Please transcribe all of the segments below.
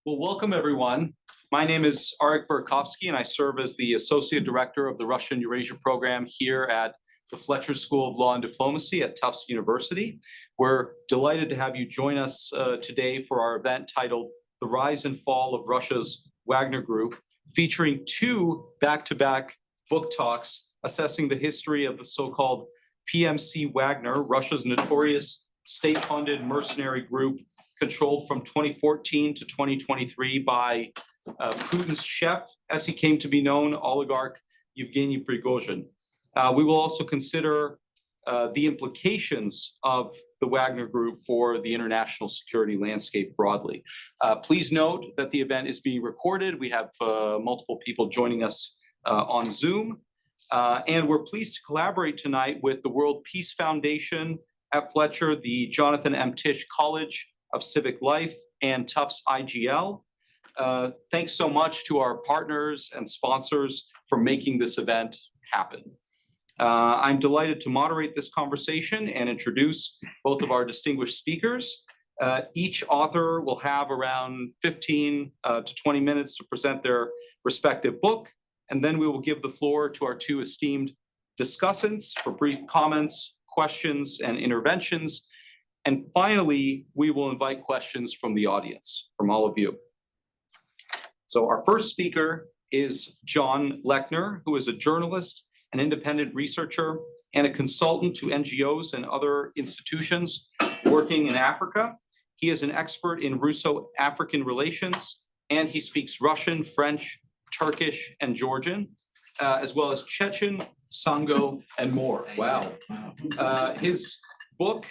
Well, welcome everyone. My name is Arik Burakovsky, and I serve as the Associate Director of the Russia and Eurasia Program here at the Fletcher School of Law and Diplomacy at Tufts University. We're delighted to have you join us today for our event titled The Rise and Fall of Russia's Wagner Group, featuring two back-to-back book talks assessing the history of the so-called PMC Wagner, Russia's notorious state-funded mercenary group controlled from 2014 to 2023 by Putin's chef, as he came to be known, oligarch Yevgeny Prigozhin. We will also consider the implications of the Wagner Group for the international security landscape broadly. Please note that the event is being recorded. We have multiple people joining us on Zoom. And we're pleased to collaborate tonight with the World Peace Foundation at Fletcher, the Jonathan M. Tisch College of Civic Life, and Tufts IGL. Thanks so much to our partners and sponsors for making this event happen. I'm delighted to moderate this conversation and introduce both of our distinguished speakers. Each author will have around 15 to 20 minutes to present their respective book, and then we will give the floor to our two esteemed discussants for brief comments, questions, and interventions. And finally, we will invite questions from the audience, from all of you. So our first speaker is John Lechner, who is a journalist, an independent researcher, and a consultant to NGOs and other institutions working in Africa. He is an expert in Russo-African relations, and he speaks Russian, French, Turkish, and Georgian, as well as Chechen, Sango, and more. Wow. His book,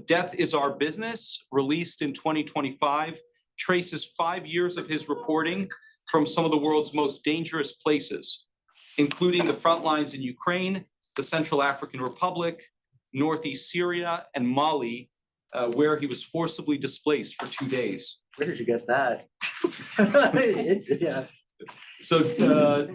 Death is Our Business, released in 2025, traces 5 years of his reporting from some of the world's most dangerous places, including the front lines in Ukraine, the Central African Republic, Northeast Syria, and Mali, where he was forcibly displaced for 2 days. Where did you get that? Yeah. So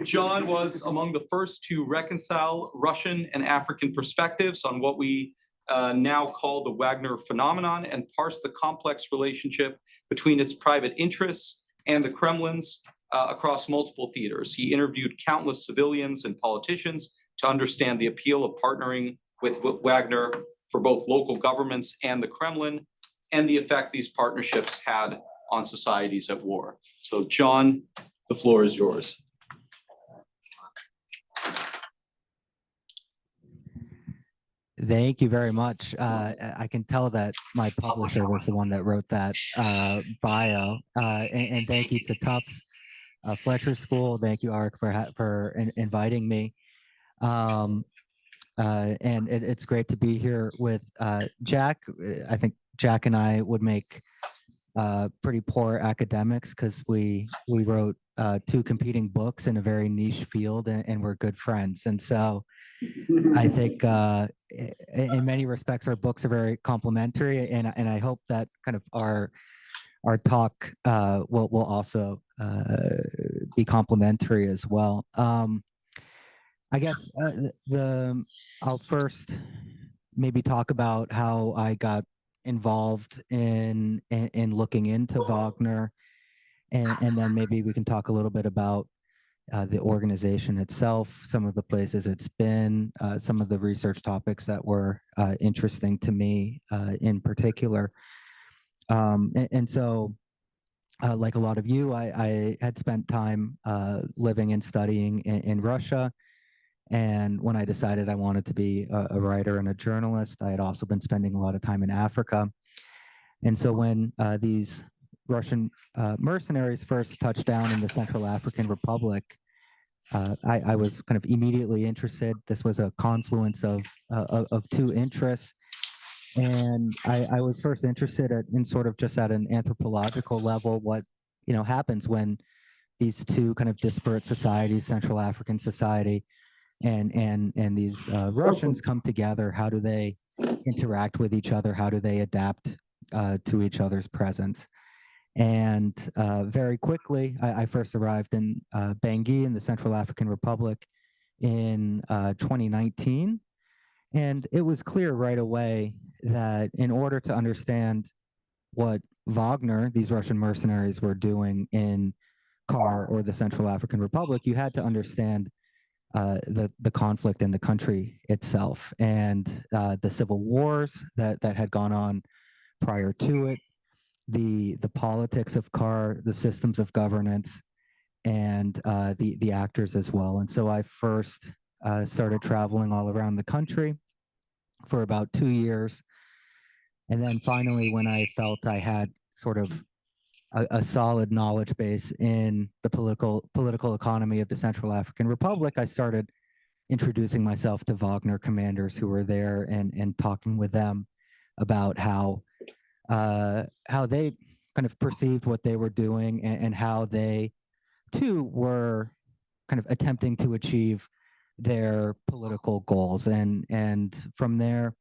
John was among the first to reconcile Russian and African perspectives on what we now call the Wagner phenomenon, and parse the complex relationship between its private interests and the Kremlin's across multiple theaters. He interviewed countless civilians and politicians to understand the appeal of partnering with Wagner for both local governments and the Kremlin, and the effect these partnerships had on societies at war. So John, the floor is yours. Thank you very much. I can tell that my publisher was the one that wrote that bio. And thank you to Tufts Fletcher School. Thank you, Arik, for inviting me. And it's great to be here with Jack. I think Jack and I would make pretty poor academics because we wrote two competing books in a very niche field, and we're good friends. And so I think in many respects our books are very complementary, and I hope that kind of our talk will also be complementary as well. I guess I'll first maybe talk about how I got involved in looking into Wagner, and then maybe we can talk a little bit about the organization itself, some of the places it's been, some of the research topics that were interesting to me in particular. And so, like a lot of you, I had spent time living and studying in Russia. And when I decided I wanted to be a writer and a journalist, I had also been spending a lot of time in Africa. And so when these Russian mercenaries first touched down in the Central African Republic, I was kind of immediately interested. This was a confluence of two interests. And I was first interested in sort of just at an anthropological level, what happens when these two kind of disparate societies, Central African society and these Russians, come together. How do they interact with each other? How do they adapt to each other's presence? And very quickly, I first arrived in Bangui in the Central African Republic in 2019. And it was clear right away that in order to understand what Wagner, these Russian mercenaries, were doing in KAR or the Central African Republic, you had to understand the conflict in the country itself and the civil wars that had gone on prior to it, the politics of KAR, the systems of governance, and the actors as well. And so I first started traveling all around the country for about 2 years. And then finally, when I felt I had sort of a solid knowledge base in the political economy of the Central African Republic, I started introducing myself to Wagner commanders who were there and talking with them about how they kind of perceived what they were doing and how they too were kind of attempting to achieve their political goals. And from there,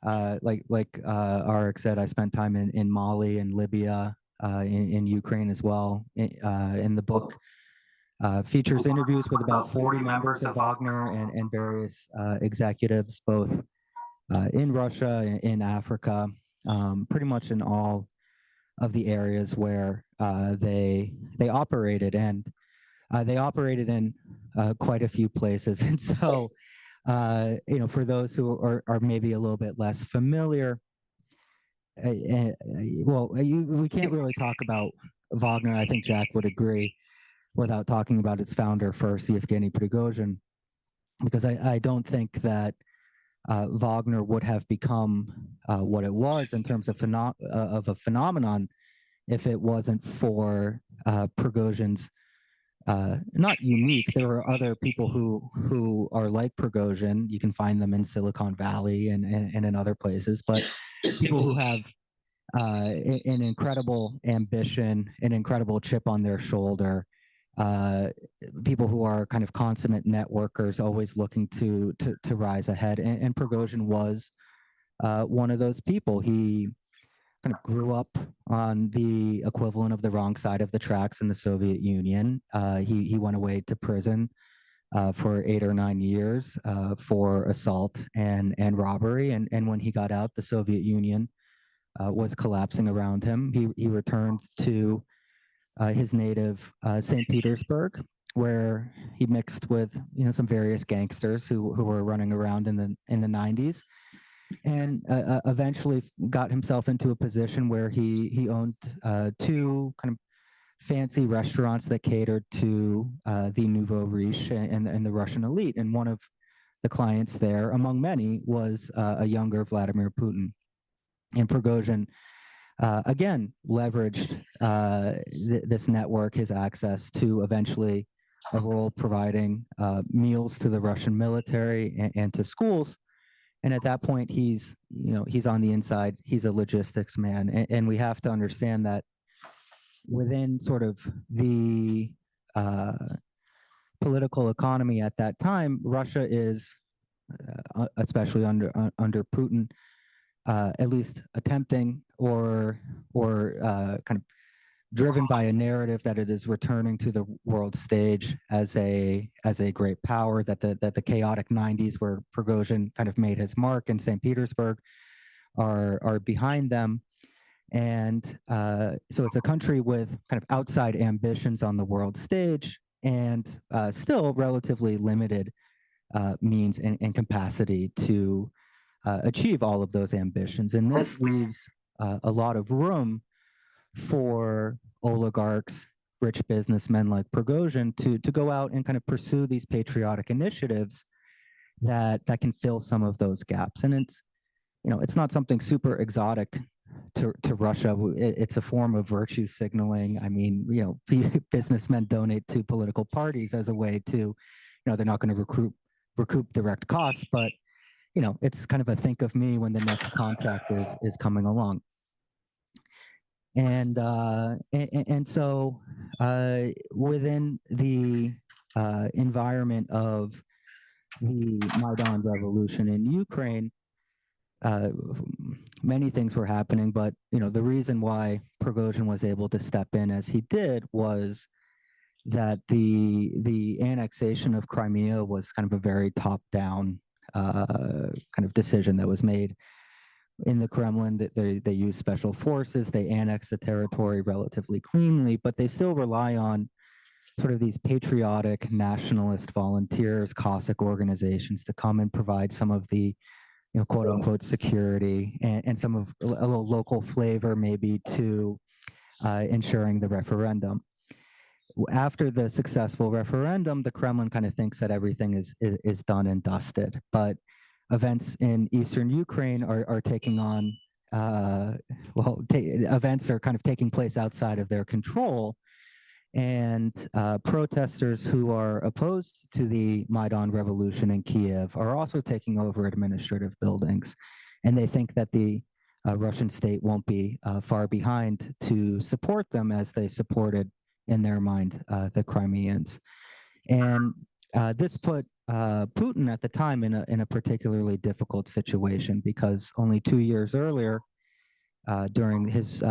like Arik said, I spent time in Mali and Libya, in Ukraine as well. In the book features interviews with about 40 members of Wagner and various executives, both in Russia, in Africa, pretty much in all of the areas where they operated, and they operated in quite a few places. And so, for those who are maybe a little bit less familiar, we can't really talk about Wagner. I think Jack would agree, without talking about its founder first, Yevgeny Prigozhin, because I don't think that Wagner would have become what it was in terms of a phenomenon if it wasn't for Prigozhin's not unique. There are other people who are like Prigozhin. You can find them in Silicon Valley and in other places, but people who have an incredible ambition, an incredible chip on their shoulder, people who are kind of consummate networkers, always looking to rise ahead. And Prigozhin was one of those people. He kind of grew up on the equivalent of the wrong side of the tracks in the Soviet Union. He went away to prison for 8 or 9 years for assault and robbery. And when he got out, the Soviet Union was collapsing around him. He returned to his native St. Petersburg, where he mixed with some various gangsters who were running around in the 90s, and eventually got himself into a position where he owned 2 kind of fancy restaurants that catered to the nouveau riche and the Russian elite. And one of the clients there, among many, was a younger Vladimir Putin. And Prigozhin, again, leveraged this network, his access, to eventually a role providing meals to the Russian military and to schools. And at that point, he's on the inside. He's a logistics man. And we have to understand that within sort of the political economy at that time, Russia is, especially under Putin, at least attempting or kind of driven by a narrative that it is returning to the world stage as a great power, that the chaotic 90s where Prigozhin kind of made his mark in St. Petersburg are behind them. And so it's a country with kind of outside ambitions on the world stage and still relatively limited means and capacity to achieve all of those ambitions. And this leaves a lot of room for oligarchs, rich businessmen like Prigozhin to go out and kind of pursue these patriotic initiatives that can fill some of those gaps. And it's not something super exotic to Russia. It's a form of virtue signaling. I mean, businessmen donate to political parties as a way to, they're not going to recoup direct costs, but it's kind of a think of me when the next contract is coming along. And so within the environment of the Maidan revolution in Ukraine, many things were happening, but the reason why Prigozhin was able to step in as he did was that the annexation of Crimea was kind of a very top-down kind of decision that was made in the Kremlin, that they use special forces, they annex the territory relatively cleanly, but they still rely on sort of these patriotic nationalist volunteers, Cossack organizations to come and provide some of the, quote unquote security and some of a little local flavor maybe to ensuring the referendum. After the successful referendum, the Kremlin kind of thinks that everything is done and dusted, but events in Eastern Ukraine are taking on, events are kind of taking place outside of their control. And protesters who are opposed to the Maidan revolution in Kiev are also taking over administrative buildings. And they think that the Russian state won't be far behind to support them as they supported, in their mind, the Crimeans. And this put Putin at the time in a particularly difficult situation, because only 2 years earlier, during his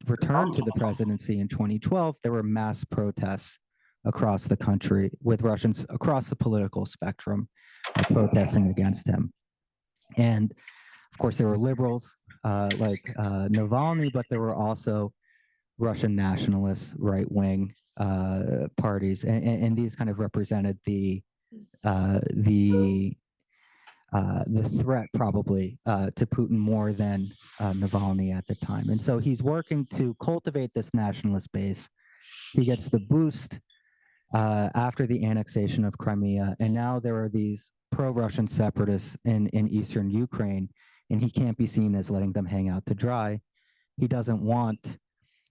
return to the presidency in 2012, there were mass protests across the country with Russians across the political spectrum protesting against him. And of course, there were liberals like Navalny, but there were also Russian nationalists, right-wing parties, and these kind of represented the threat probably to Putin more than Navalny at the time. And so he's working to cultivate this nationalist base. He gets the boost after the annexation of Crimea, and now there are these pro-Russian separatists in eastern Ukraine, and he can't be seen as letting them hang out to dry. He doesn't want,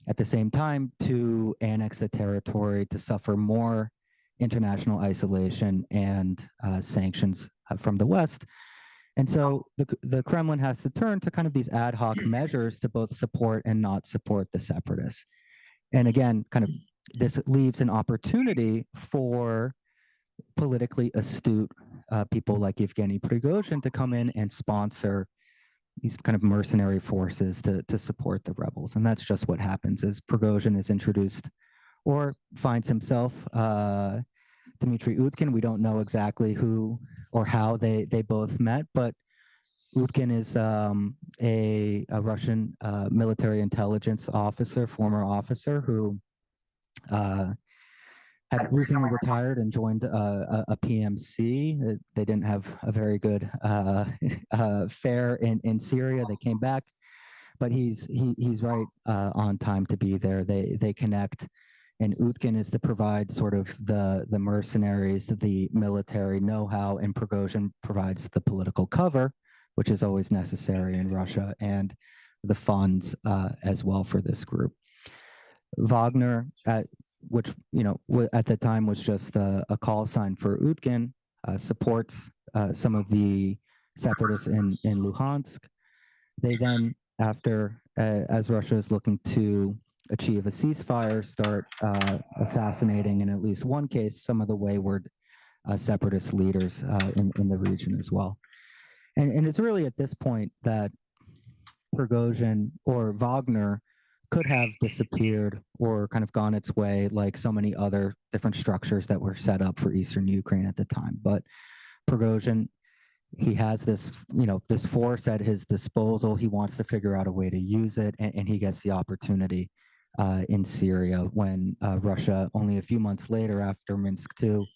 at the same time, to annex the territory, to suffer more international isolation and sanctions from the West. And so the Kremlin has to turn to kind of these ad hoc measures to both support and not support the separatists. And again, kind of this leaves an opportunity for politically astute people like Yevgeny Prigozhin to come in and sponsor these kind of mercenary forces to support the rebels. And that's just what happens as Prigozhin is introduced or finds himself Dmitry Utkin. We don't know exactly who or how they both met, but Utkin is a Russian military intelligence officer, former officer who had recently retired and joined a PMC. They didn't have a very good fare in Syria. They came back, but he's right on time to be there. They connect, and Utkin is to provide sort of the mercenaries, the military know-how, and Prigozhin provides the political cover, which is always necessary in Russia, and the funds as well for this group. Wagner, which at the time was just a call sign for Utkin, supports some of the separatists in Luhansk. They then, after as Russia is looking to achieve a ceasefire, start assassinating, in at least one case, some of the wayward separatist leaders in the region as well. And it's really at this point that Prigozhin or Wagner could have disappeared or kind of gone its way, like so many other different structures that were set up for Eastern Ukraine at the time. But Prigozhin, he has this, this force at his disposal. He wants to figure out a way to use it, and he gets the opportunity in Syria when Russia, only a few months later after Minsk II,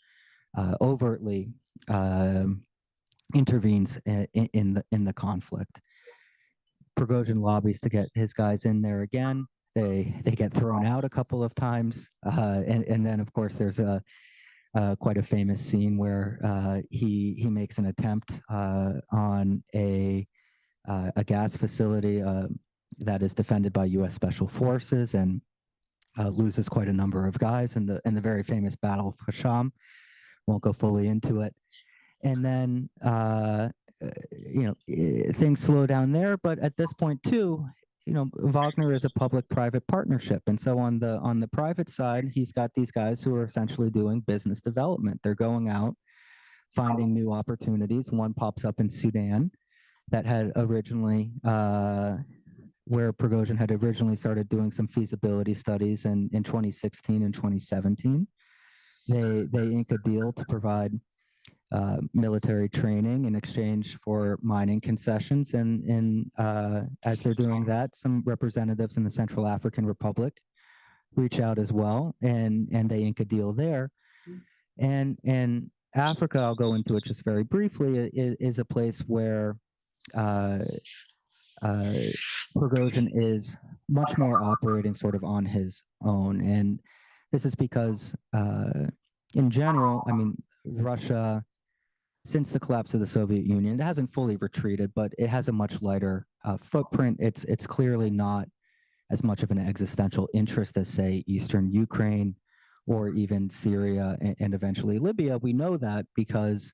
overtly intervenes in the conflict. Prigozhin lobbies to get his guys in there again. They get thrown out a couple of times, and then of course there's quite a famous scene where he makes an attempt on a gas facility that is defended by U.S. Special Forces, and loses quite a number of guys in the very famous Battle of Hasham. Won't go fully into it. And then things slow down there, but at this point too, Wagner is a public-private partnership, and so on the private side, he's got these guys who are essentially doing business development. They're going out, finding new opportunities. One pops up in Sudan that had originally, where Prigozhin had originally started doing some feasibility studies in 2016 and 2017. They ink a deal to provide military training in exchange for mining concessions. And as they're doing that, some representatives in the Central African Republic reach out as well, and they ink a deal there. And Africa, I'll go into it just very briefly, is a place where Prigozhin is much more operating sort of on his own. And this is because, in general, I mean, Russia, since the collapse of the Soviet Union, it hasn't fully retreated, but it has a much lighter footprint. It's clearly not as much of an existential interest as, say, Eastern Ukraine or even Syria and eventually Libya. We know that because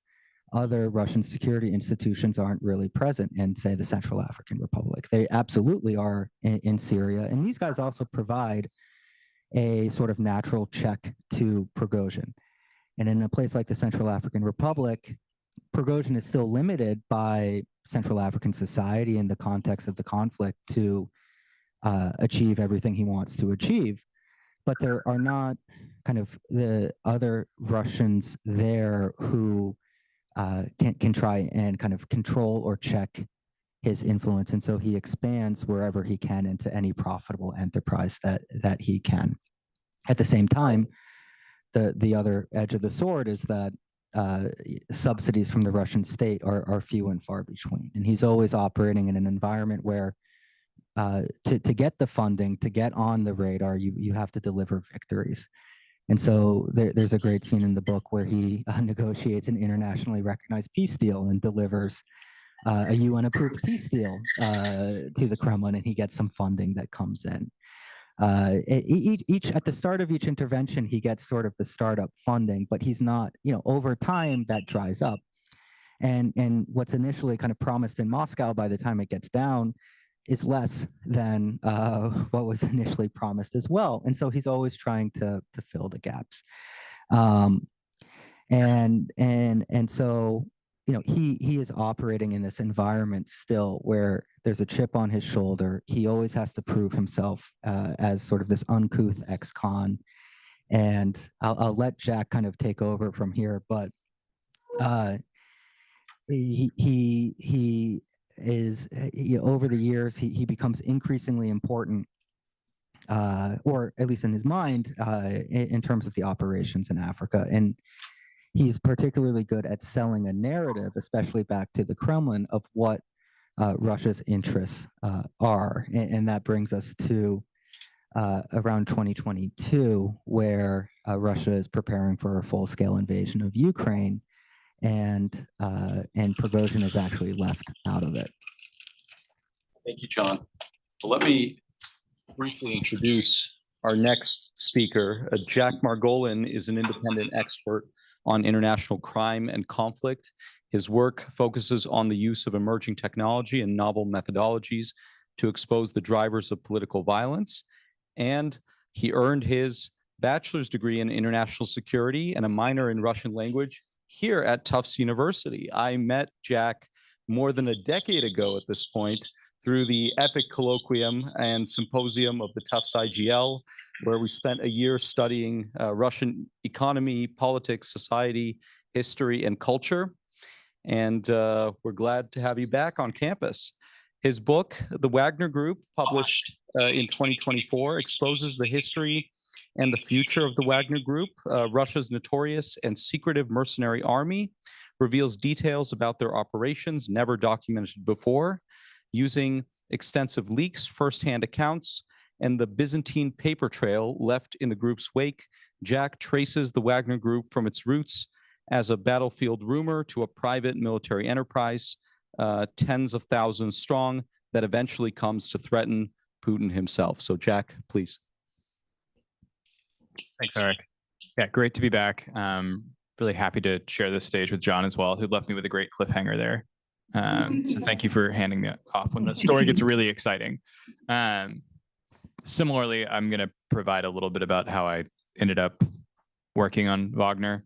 other Russian security institutions aren't really present in, say, the Central African Republic. They absolutely are in Syria. And these guys also provide a sort of natural check to Prigozhin. And in a place like the Central African Republic, Prigozhin is still limited by Central African society in the context of the conflict to achieve everything he wants to achieve. But there are not kind of the other Russians there who can try and kind of control or check his influence. And so he expands wherever he can into any profitable enterprise that he can. At the same time, the other edge of the sword is that subsidies from the Russian state are few and far between. And he's always operating in an environment where to get the funding, to get on the radar, you have to deliver victories. And so there's a great scene in the book where he negotiates an internationally recognized peace deal and delivers a UN-approved peace deal to the Kremlin, and he gets some funding that comes in. At the start of each intervention, he gets sort of the startup funding, but he's not, over time that dries up. And what's initially kind of promised in Moscow by the time it gets down is less than what was initially promised as well. And so he's always trying to fill the gaps. And so, he is operating in this environment still where there's a chip on his shoulder. He always has to prove himself as sort of this uncouth ex-con. And I'll let Jack kind of take over from here, but he is, over the years, he becomes increasingly important, or at least in his mind, in terms of the operations in Africa. And he's particularly good at selling a narrative, especially back to the Kremlin, of what Russia's interests are. And that brings us to around 2022, where Russia is preparing for a full-scale invasion of Ukraine. And Prigozhin is actually left out of it. Thank you, John. Well, let me briefly introduce our next speaker. Jack Margolin is an independent expert on international crime and conflict. His work focuses on the use of emerging technology and novel methodologies to expose the drivers of political violence. And he earned his bachelor's degree in international security and a minor in Russian language here at Tufts University. I met Jack more than a decade ago at this point through the epic colloquium and symposium of the Tufts IGL, where we spent a year studying Russian economy, politics, society, history, and culture. And we're glad to have you back on campus. His book, The Wagner Group, published in 2024, exposes the history and the future of the Wagner Group, Russia's notorious and secretive mercenary army, reveals details about their operations never documented before, using extensive leaks, firsthand accounts, and the Byzantine paper trail left in the group's wake. Jack traces the Wagner Group from its roots as a battlefield rumor to a private military enterprise, tens of thousands strong, that eventually comes to threaten Putin himself. So Jack, please. Thanks, Arik. Yeah, great to be back. Really happy to share this stage with John as well, who left me with a great cliffhanger there. So thank you for handing me off when the story gets really exciting. Similarly, I'm going to provide a little bit about how I ended up working on Wagner.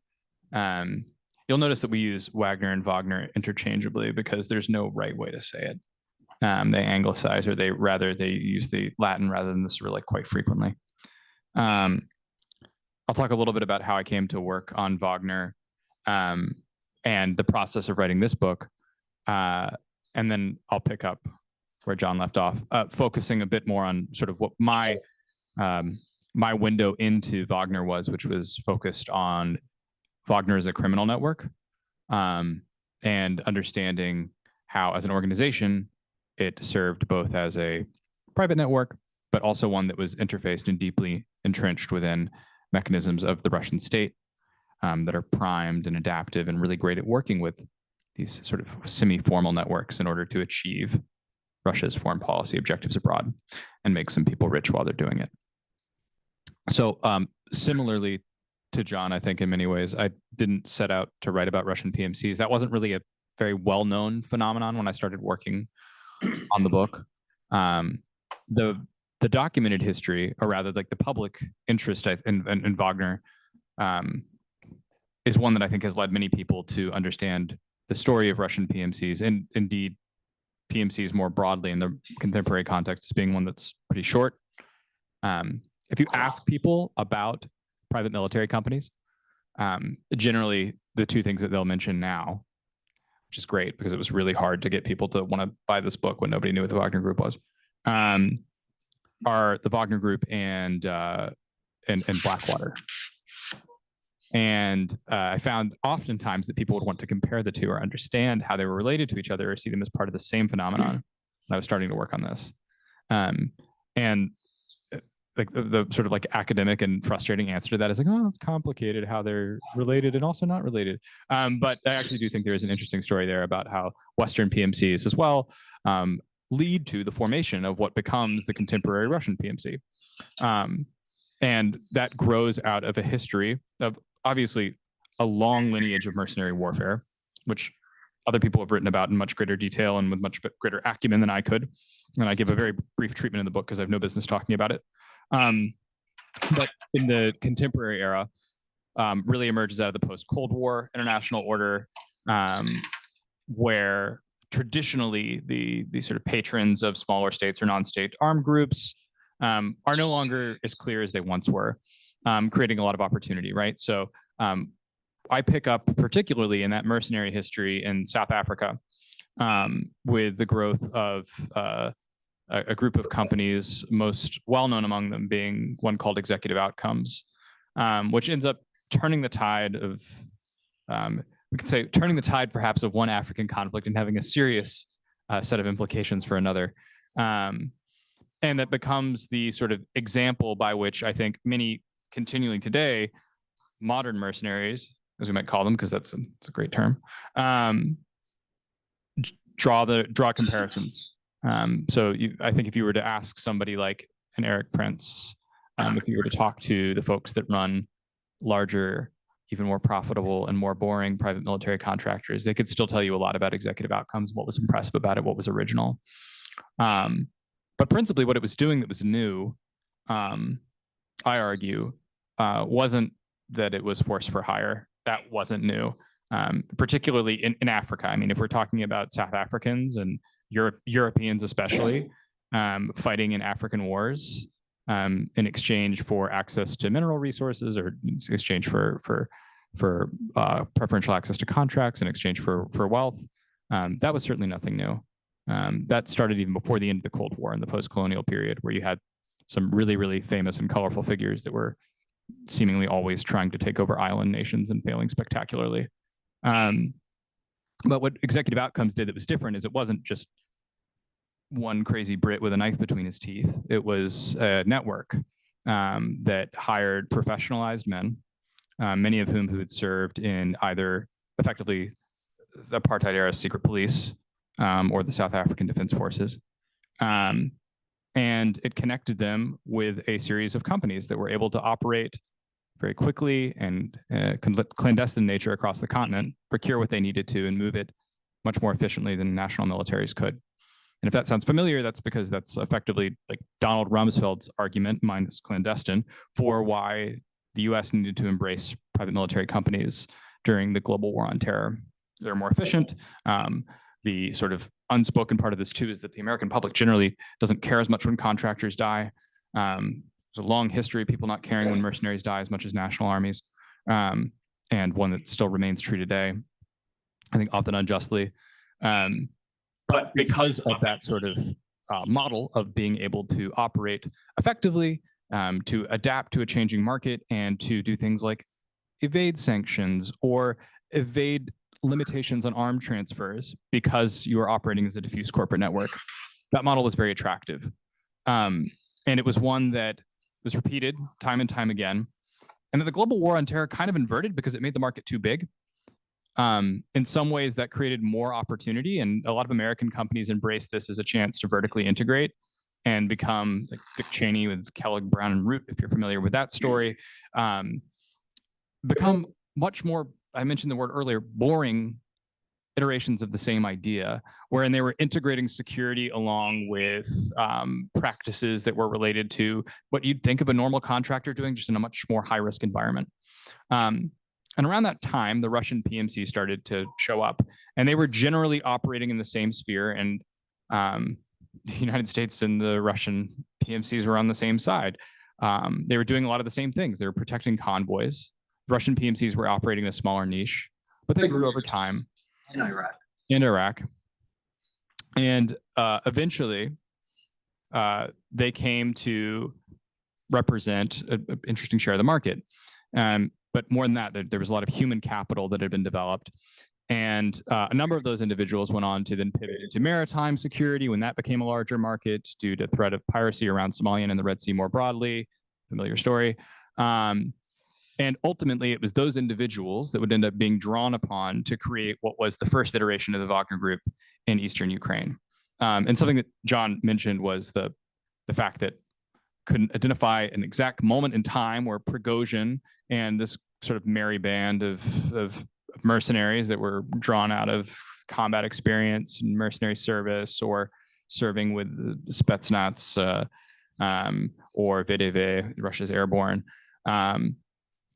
You'll notice that we use Wagner and Wagner interchangeably because there's no right way to say it. They anglicize, or they use the Latin rather than the Cyrillic quite frequently. I'll talk a little bit about how I came to work on Wagner. and the process of writing this book. And then I'll pick up where John left off, focusing a bit more on sort of what my window into Wagner was, which was focused on Wagner as a criminal network, and understanding how, as an organization, it served both as a private network, but also one that was interfaced and deeply entrenched within mechanisms of the Russian state that are primed and adaptive and really great at working with these sort of semi-formal networks in order to achieve Russia's foreign policy objectives abroad and make some people rich while they're doing it. So similarly to John, I think in many ways, I didn't set out to write about Russian PMCs. That wasn't really a very well-known phenomenon when I started working on the book. The documented history, or rather like the public interest in Wagner, is one that I think has led many people to understand the story of Russian PMCs, and indeed PMCs more broadly in the contemporary context, as being one that's pretty short. If you ask people about private military companies, generally the two things that they'll mention now, which is great because it was really hard to get people to want to buy this book when nobody knew what the Wagner Group was, are the Wagner Group and Blackwater. And I found oftentimes that people would want to compare the two or understand how they were related to each other or see them as part of the same phenomenon. And I was starting to work on this. And like the sort of like academic and frustrating answer to that is like, oh, it's complicated how they're related and also not related. But I actually do think there is an interesting story there about how Western PMCs as well lead to the formation of what becomes the contemporary Russian PMC. And that grows out of a history of obviously a long lineage of mercenary warfare, which other people have written about in much greater detail and with much greater acumen than I could. And I give a very brief treatment in the book because I have no business talking about it. But in the contemporary era, really emerges out of the post-Cold War international order, where traditionally the sort of patrons of smaller states or non-state armed groups are no longer as clear as they once were, creating a lot of opportunity, right? So I pick up particularly in that mercenary history in South Africa, with the growth of a group of companies, most well-known among them being one called Executive Outcomes, which ends up turning the tide of, we could say, turning the tide perhaps of one African conflict and having a serious set of implications for another. And that becomes the sort of example by which I think many continuing today, modern mercenaries, as we might call them, because that's a great term, draw comparisons. So I think if you were to ask somebody like an Erik Prince, if you were to talk to the folks that run larger, even more profitable and more boring private military contractors, they could still tell you a lot about Executive Outcomes, what was impressive about it, what was original. But principally what it was doing that was new, I argue, wasn't that it was force for hire. That wasn't new, particularly in Africa. I mean, if we're talking about South Africans and Europeans especially, fighting in African wars in exchange for access to mineral resources, or in exchange for preferential access to contracts, in exchange for wealth, that was certainly nothing new. That started even before the end of the Cold War in the post-colonial period, where you had some really, really famous and colorful figures that were seemingly always trying to take over island nations and failing spectacularly. But what Executive Outcomes did that was different is it wasn't just one crazy Brit with a knife between his teeth. It was a network that hired professionalized men, many of whom who had served in either effectively the apartheid era secret police or the South African Defense Forces. And it connected them with a series of companies that were able to operate very quickly and clandestine nature across the continent, procure what they needed to, and move it much more efficiently than national militaries could. And if that sounds familiar, that's because that's effectively like Donald Rumsfeld's argument, minus clandestine, for why the US needed to embrace private military companies during the global war on terror. They're more efficient. The sort of unspoken part of this too is that the American public generally doesn't care as much when contractors die. There's a long history of people not caring when mercenaries die as much as national armies, and one that still remains true today. I think often unjustly. But because of that sort of model of being able to operate effectively, to adapt to a changing market, and to do things like evade sanctions or evade limitations on arm transfers because you are operating as a diffuse corporate network, that model was very attractive. And it was one that was repeated time and time again. And then the global war on terror kind of inverted because it made the market too big. In some ways that created more opportunity, and a lot of American companies embraced this as a chance to vertically integrate and become like Dick Cheney with Kellogg, Brown and Root, if you're familiar with that story, become much more, I mentioned the word earlier, boring iterations of the same idea, wherein they were integrating security along with practices that were related to what you'd think of a normal contractor doing, just in a much more high-risk environment. And around that time, the Russian PMC started to show up, and they were generally operating in the same sphere. And the United States and the Russian PMCs were on the same side. They were doing a lot of the same things. They were protecting convoys. The Russian PMCs were operating in a smaller niche, but they grew over time. In Iraq. In Iraq. And eventually, they came to represent an interesting share of the market. But more than that, there was a lot of human capital that had been developed. And a number of those individuals went on to then pivot into maritime security when that became a larger market due to threat of piracy around Somalia and the Red Sea more broadly. Familiar story. And ultimately, it was those individuals that would end up being drawn upon to create what was the first iteration of the Wagner Group in Eastern Ukraine. And something that John mentioned was the fact that couldn't identify an exact moment in time where Prigozhin and this sort of merry band of mercenaries that were drawn out of combat experience and mercenary service or serving with the Spetsnaz or VDV, Russia's airborne.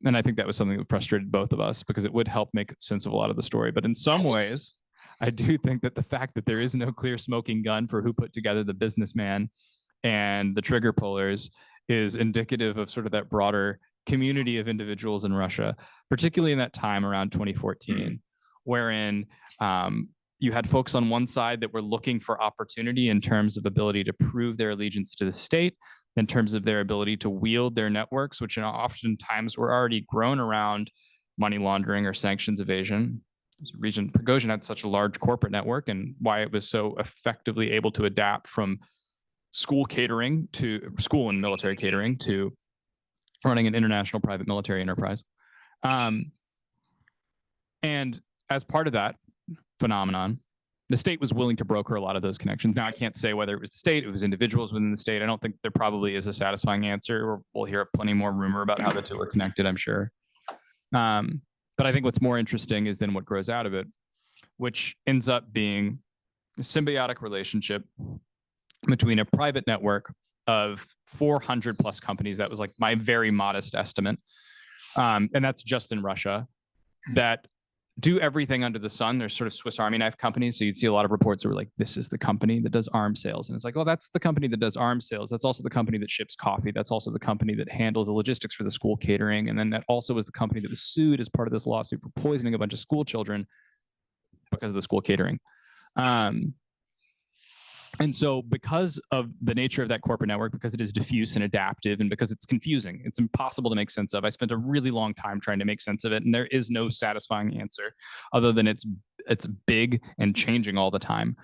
And I think that was something that frustrated both of us because it would help make sense of a lot of the story. But in some ways, I do think that the fact that there is no clear smoking gun for who put together the businessman and the trigger pullers is indicative of sort of that broader community of individuals in Russia, particularly in that time around 2014, wherein you had folks on one side that were looking for opportunity in terms of ability to prove their allegiance to the state, in terms of their ability to wield their networks, which oftentimes were already grown around money laundering or sanctions evasion. There's a reason Prigozhin had such a large corporate network and why it was so effectively able to adapt from school catering to school and military catering to running an international private military enterprise. And as part of that phenomenon, the state was willing to broker a lot of those connections. Now, I can't say whether it was the state, it was individuals within the state. I don't think there probably is a satisfying answer. We'll hear plenty more rumor about how the two are connected, I'm sure. But I think what's more interesting is then what grows out of it, which ends up being a symbiotic relationship between a private network of 400 plus companies. That was like my very modest estimate. And that's just in Russia, that do everything under the sun. There's sort of Swiss Army knife companies. So you'd see a lot of reports that were like, this is the company that does arms sales. And it's like, oh, that's the company that does arms sales. That's also the company that ships coffee. That's also the company that handles the logistics for the school catering. And then that also was the company that was sued as part of this lawsuit for poisoning a bunch of school children because of the school catering. And so because of the nature of that corporate network, because it is diffuse and adaptive, and because it's confusing, it's impossible to make sense of. I spent a really long time trying to make sense of it, and there is no satisfying answer other than it's big and changing all the time.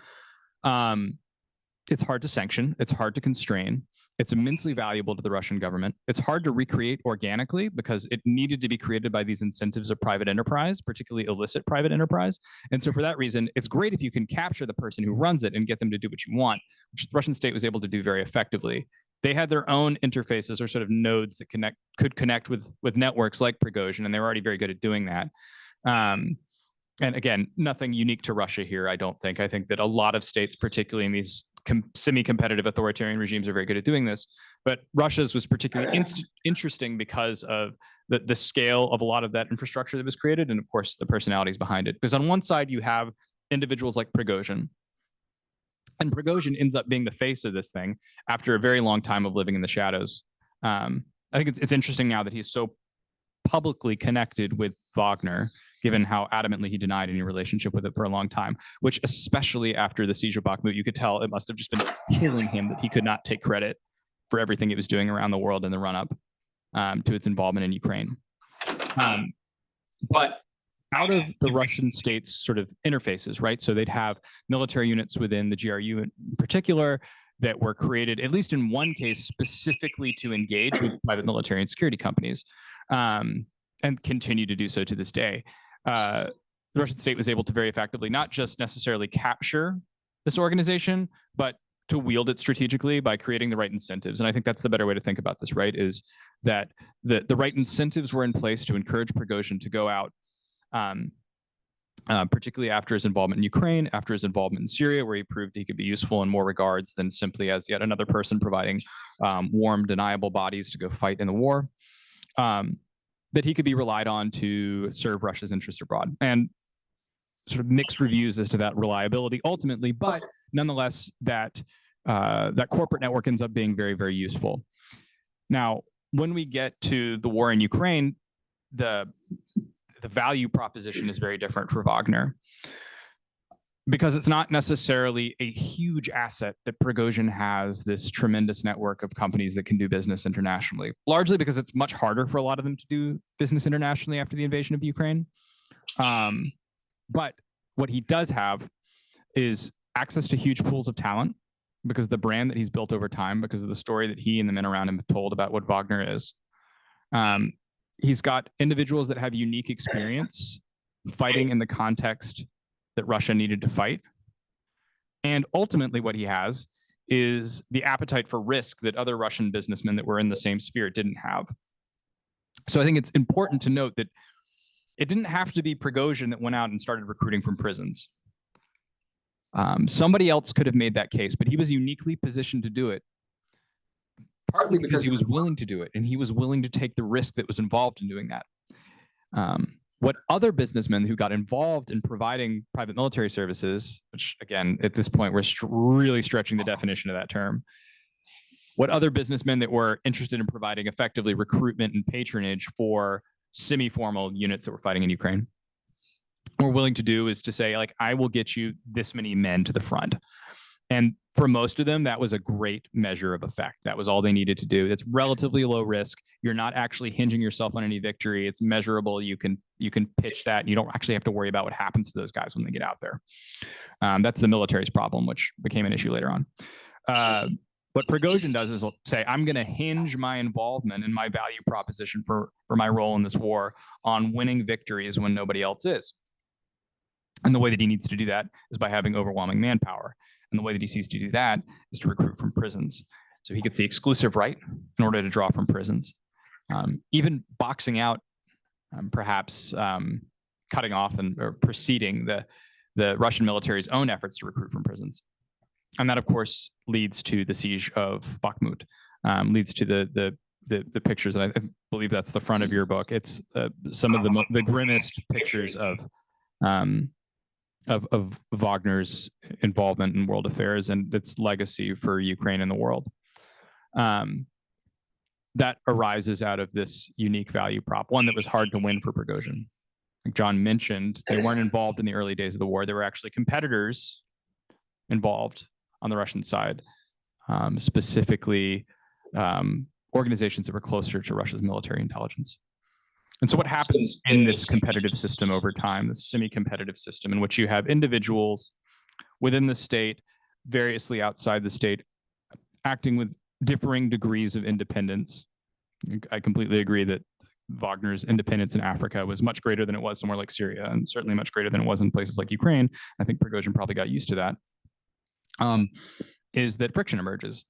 It's hard to sanction. It's hard to constrain. It's immensely valuable to the Russian government. It's hard to recreate organically because it needed to be created by these incentives of private enterprise, particularly illicit private enterprise. And so for that reason, it's great if you can capture the person who runs it and get them to do what you want, which the Russian state was able to do very effectively. They had their own interfaces or sort of nodes that could connect with networks like Prigozhin, and they were already very good at doing that. And again, nothing unique to Russia here, I don't think. I think that a lot of states, particularly in these semi-competitive authoritarian regimes, are very good at doing this. But Russia's was particularly interesting because of the scale of a lot of that infrastructure that was created, and of course, the personalities behind it. Because on one side, you have individuals like Prigozhin, and Prigozhin ends up being the face of this thing after a very long time of living in the shadows. I think it's interesting now that he's so publicly connected with Wagner, given how adamantly he denied any relationship with it for a long time, which especially after the siege of Bakhmut, you could tell it must have just been killing him that he could not take credit for everything it was doing around the world in the run-up to its involvement in Ukraine. But out of the Russian state's sort of interfaces, right? So they'd have military units within the GRU in particular that were created, at least in one case, specifically to engage with private military and security companies, and continue to do so to this day. The Russian state was able to very effectively not just necessarily capture this organization, but to wield it strategically by creating the right incentives. And I think that's the better way to think about this, right? Is that the right incentives were in place to encourage Prigozhin to go out, particularly after his involvement in Ukraine, after his involvement in Syria, where he proved he could be useful in more regards than simply as yet another person providing warm, deniable bodies to go fight in the war, that he could be relied on to serve Russia's interests abroad. And sort of mixed reviews as to that reliability ultimately, but nonetheless, that corporate network ends up being very, very useful. Now, when we get to the war in Ukraine, the value proposition is very different for Wagner, because it's not necessarily a huge asset that Prigozhin has this tremendous network of companies that can do business internationally, largely because it's much harder for a lot of them to do business internationally after the invasion of Ukraine. But what he does have is access to huge pools of talent, because the brand that he's built over time, because of the story that he and the men around him have told about what Wagner is. He's got individuals that have unique experience fighting in the context that Russia needed to fight. And ultimately what he has is the appetite for risk that other Russian businessmen that were in the same sphere didn't have. So I think it's important to note that it didn't have to be Prigozhin that went out and started recruiting from prisons. Somebody else could have made that case, but he was uniquely positioned to do it, partly because he was willing to do it, and he was willing to take the risk that was involved in doing that. What other businessmen who got involved in providing private military services, which again, at this point, we're really stretching the definition of that term, what other businessmen that were interested in providing effectively recruitment and patronage for semi-formal units that were fighting in Ukraine were willing to do is to say, like, I will get you this many men to the front. And for most of them, that was a great measure of effect. That was all they needed to do. It's relatively low risk. You're not actually hinging yourself on any victory. It's measurable. You can pitch that. And you don't actually have to worry about what happens to those guys when they get out there. That's the military's problem, which became an issue later on. What Prigozhin does is say, I'm going to hinge my involvement and my value proposition for my role in this war on winning victories when nobody else is. And the way that he needs to do that is by having overwhelming manpower. And the way that he sees to do that is to recruit from prisons. So he gets the exclusive right in order to draw from prisons. Even boxing out, perhaps cutting off or preceding the Russian military's own efforts to recruit from prisons. And that, of course, leads to the siege of Bakhmut, leads to the pictures. And I believe that's the front of your book. It's some of the grimmest pictures of Wagner's involvement in world affairs and its legacy for Ukraine and the world. That arises out of this unique value prop, one that was hard to win for Prigozhin. Like John mentioned, they weren't involved in the early days of the war. There were actually competitors involved on the Russian side, specifically organizations that were closer to Russia's military intelligence. And so what happens in this competitive system over time, this semi-competitive system in which you have individuals within the state, variously outside the state, acting with differing degrees of independence. I completely agree that Wagner's independence in Africa was much greater than it was somewhere like Syria, and certainly much greater than it was in places like Ukraine. I think Prigozhin probably got used to that. Is that friction emerges.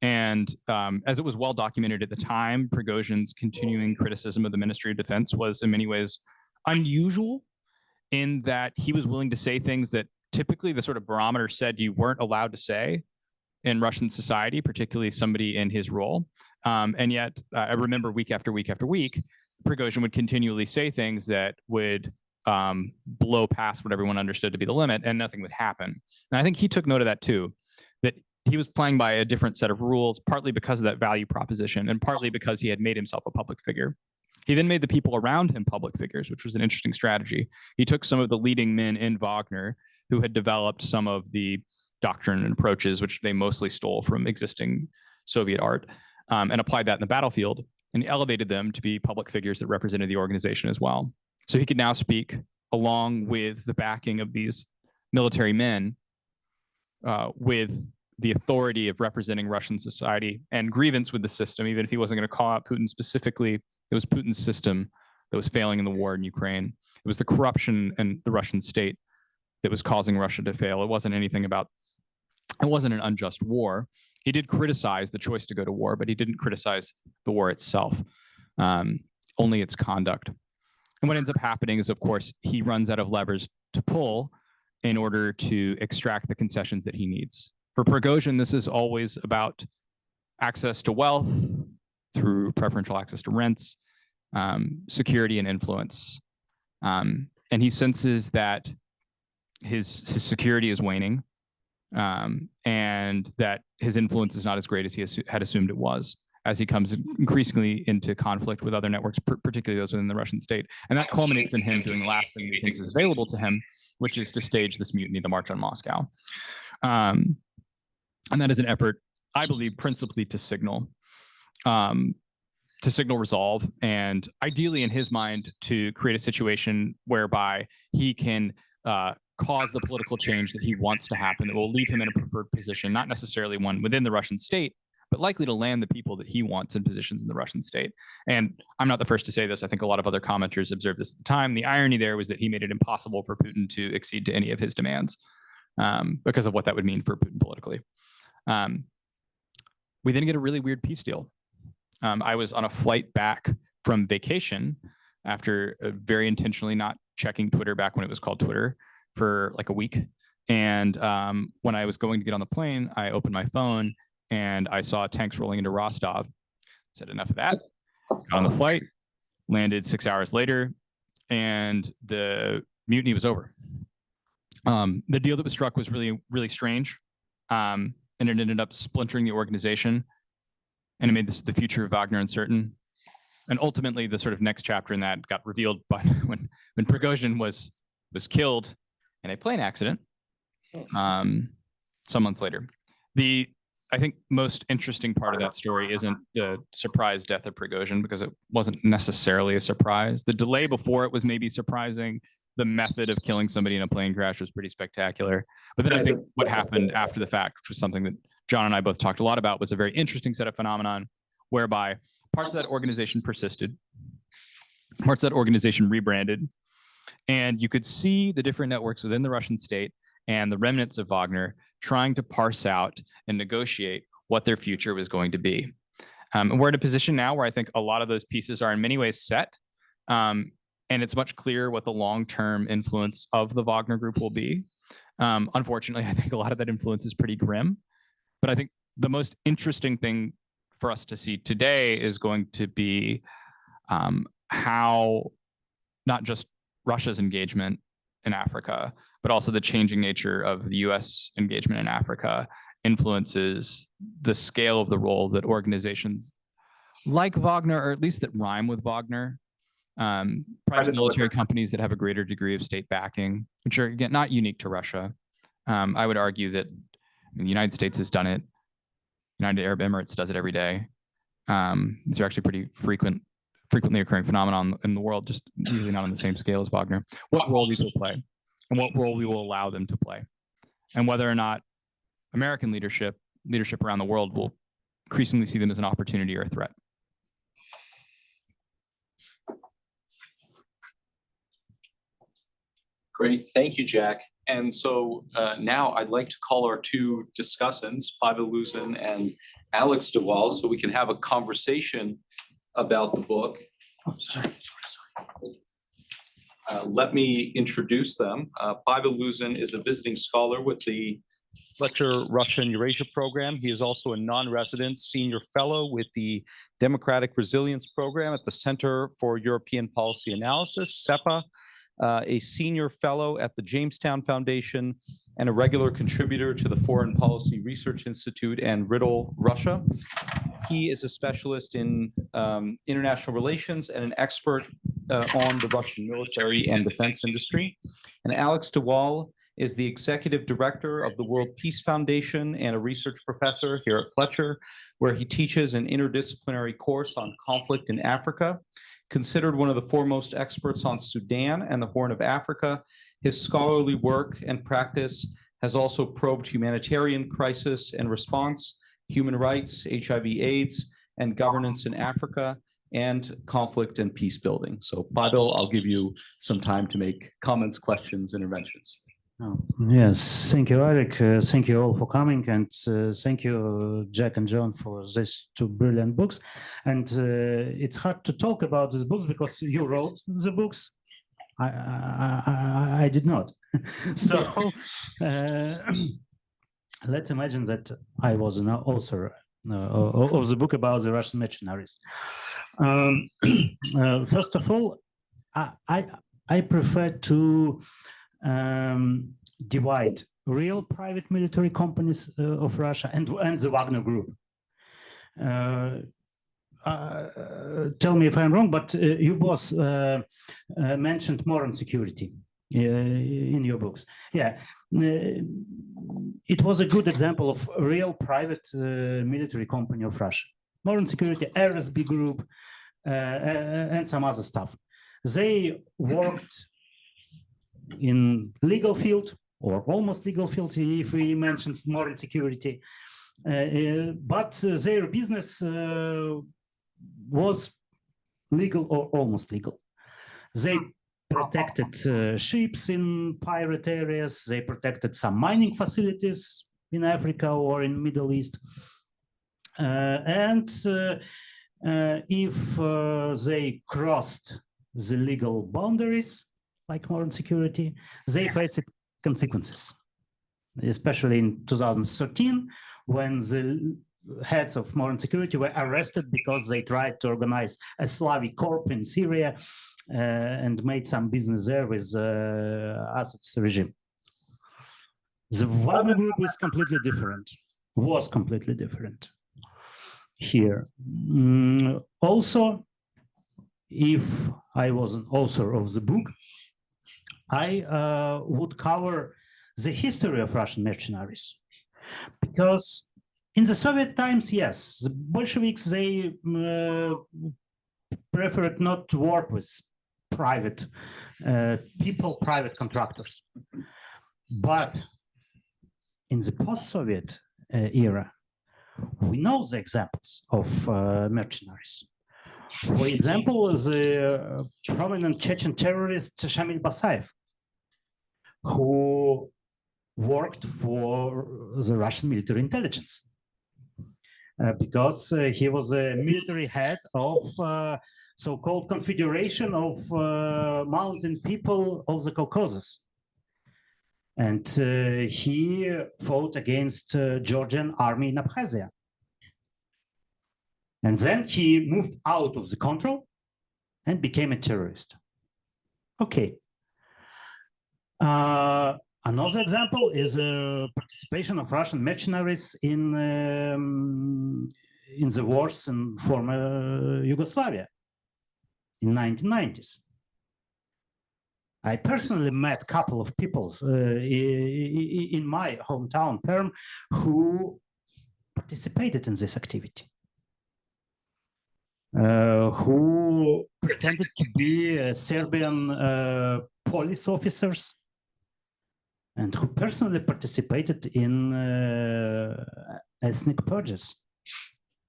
And as it was well documented at the time, Prigozhin's continuing criticism of the Ministry of Defense was in many ways unusual, in that he was willing to say things that typically the sort of barometer said you weren't allowed to say in Russian society, particularly somebody in his role. And yet I remember week after week after week, Prigozhin would continually say things that would blow past what everyone understood to be the limit, and nothing would happen. And I think he took note of that too, that he was playing by a different set of rules, partly because of that value proposition and partly because he had made himself a public figure. He then made the people around him public figures, which was an interesting strategy. He took some of the leading men in Wagner who had developed some of the doctrine and approaches, which they mostly stole from existing Soviet art, and applied that in the battlefield, and elevated them to be public figures that represented the organization as well. So he could now speak along with the backing of these military men with the authority of representing Russian society and grievance with the system, even if he wasn't going to call out Putin specifically. It was Putin's system that was failing in the war in Ukraine. It was the corruption in the Russian state that was causing Russia to fail. It wasn't an unjust war. He did criticize the choice to go to war, but he didn't criticize the war itself, only its conduct. And what ends up happening is, of course, he runs out of levers to pull in order to extract the concessions that he needs. For Prigozhin, this is always about access to wealth through preferential access to rents, security and influence. And he senses that his security is waning, and that his influence is not as great as he had assumed it was, as he comes increasingly into conflict with other networks, particularly those within the Russian state. And that culminates in him doing the last thing he thinks is available to him, which is to stage this mutiny, the March on Moscow. And that is an effort, I believe, principally to signal resolve, and ideally in his mind to create a situation whereby he can cause the political change that he wants to happen that will leave him in a preferred position, not necessarily one within the Russian state, but likely to land the people that he wants in positions in the Russian state. And I'm not the first to say this. I think a lot of other commenters observed this at the time. The irony there was that he made it impossible for Putin to accede to any of his demands because of what that would mean for Putin politically. We then get a really weird peace deal. I was on a flight back from vacation after very intentionally not checking Twitter back when it was called Twitter for like a week. And when I was going to get on the plane, I opened my phone and I saw tanks rolling into Rostov. I said, enough of that. Got on the flight, landed 6 hours later, and the mutiny was over. The deal that was struck was really, really strange. And it ended up splintering the organization, and it made the future of Wagner uncertain. And ultimately, the sort of next chapter in that got revealed by when Prigozhin was killed in a plane accident some months later. I think most interesting part of that story isn't the surprise death of Prigozhin, because it wasn't necessarily a surprise. The delay before it was maybe surprising. The method of killing somebody in a plane crash was pretty spectacular. But then I think what happened after the fact, which was something that John and I both talked a lot about, was a very interesting set of phenomenon whereby parts of that organization persisted, parts of that organization rebranded, and you could see the different networks within the Russian state and the remnants of Wagner trying to parse out and negotiate what their future was going to be. And we're in a position now where I think a lot of those pieces are in many ways set. And it's much clearer what the long-term influence of the Wagner Group will be. Unfortunately, I think a lot of that influence is pretty grim. But I think the most interesting thing for us to see today is going to be how not just Russia's engagement in Africa, but also the changing nature of the US engagement in Africa influences the scale of the role that organizations like Wagner, or at least that rhyme with Wagner, private military companies that have a greater degree of state backing, which are, again, not unique to Russia. I would argue that the United States has done it. United Arab Emirates does it every day. These are actually pretty frequently occurring phenomenon in the world, just usually not on the same scale as Wagner. What role these will play and what role we will allow them to play, and whether or not American leadership around the world will increasingly see them as an opportunity or a threat. Great, thank you, Jack. And so now I'd like to call our two discussants, Pavel Luzin and Alex Waal, so we can have a conversation about the book. Oh, sorry. Let me introduce them. Pavel Luzin is a visiting scholar with the Fletcher Russia and Eurasia Program. He is also a non-resident senior fellow with the Democratic Resilience Program at the Center for European Policy Analysis, CEPA, a senior fellow at the Jamestown Foundation, and a regular contributor to the Foreign Policy Research Institute and Riddle, Russia. He is a specialist in international relations and an expert on the Russian military and defense industry. And Alex de Waal is the executive director of the World Peace Foundation and a research professor here at Fletcher, where he teaches an interdisciplinary course on conflict in Africa. Considered one of the foremost experts on Sudan and the Horn of Africa, his scholarly work and practice has also probed humanitarian crisis and response, human rights, HIV/AIDS, and governance in Africa, and conflict and peace building. So Pavel, I'll give you some time to make comments, questions, interventions. Oh, yes, thank you, Arik. Thank you all for coming, and thank you, Jack and John, for these two brilliant books. And it's hard to talk about these books because you wrote the books. I did not. So let's imagine that I was an author of the book about the Russian mercenaries. First of all, I prefer to divide real private military companies of Russia and the Wagner Group. Tell me if I'm wrong, but you both mentioned modern security in your books. Yeah, it was a good example of a real private military company of Russia. Modern security, RSB Group, and some other stuff. They worked in legal field or almost legal field, if we mention modern security, but their business was legal or almost legal. They protected ships in pirate areas. They protected some mining facilities in Africa or in Middle East. And if they crossed the legal boundaries, like modern security, they faced consequences, especially in 2013, when the heads of modern security were arrested because they tried to organize a Slavic corps in Syria and made some business there with Assad's regime. The Wagner Group is completely different, was completely different here. Also, if I was an author of the book, I would cover the history of Russian mercenaries, because in the Soviet times, yes, the Bolsheviks, they preferred not to work with private people, private contractors. But in the post-Soviet era, we know the examples of mercenaries. For example, the prominent Chechen terrorist Shamil Basayev, who worked for the Russian military intelligence because he was a military head of so-called Confederation of Mountain People of the Caucasus. And he fought against Georgian army in Abkhazia. And then he moved out of the control and became a terrorist. Okay. Another example is participation of Russian mercenaries in the wars in former Yugoslavia in 1990s. I personally met a couple of people in my hometown, Perm, who participated in this activity. Who pretended to be Serbian police officers and who personally participated in ethnic purges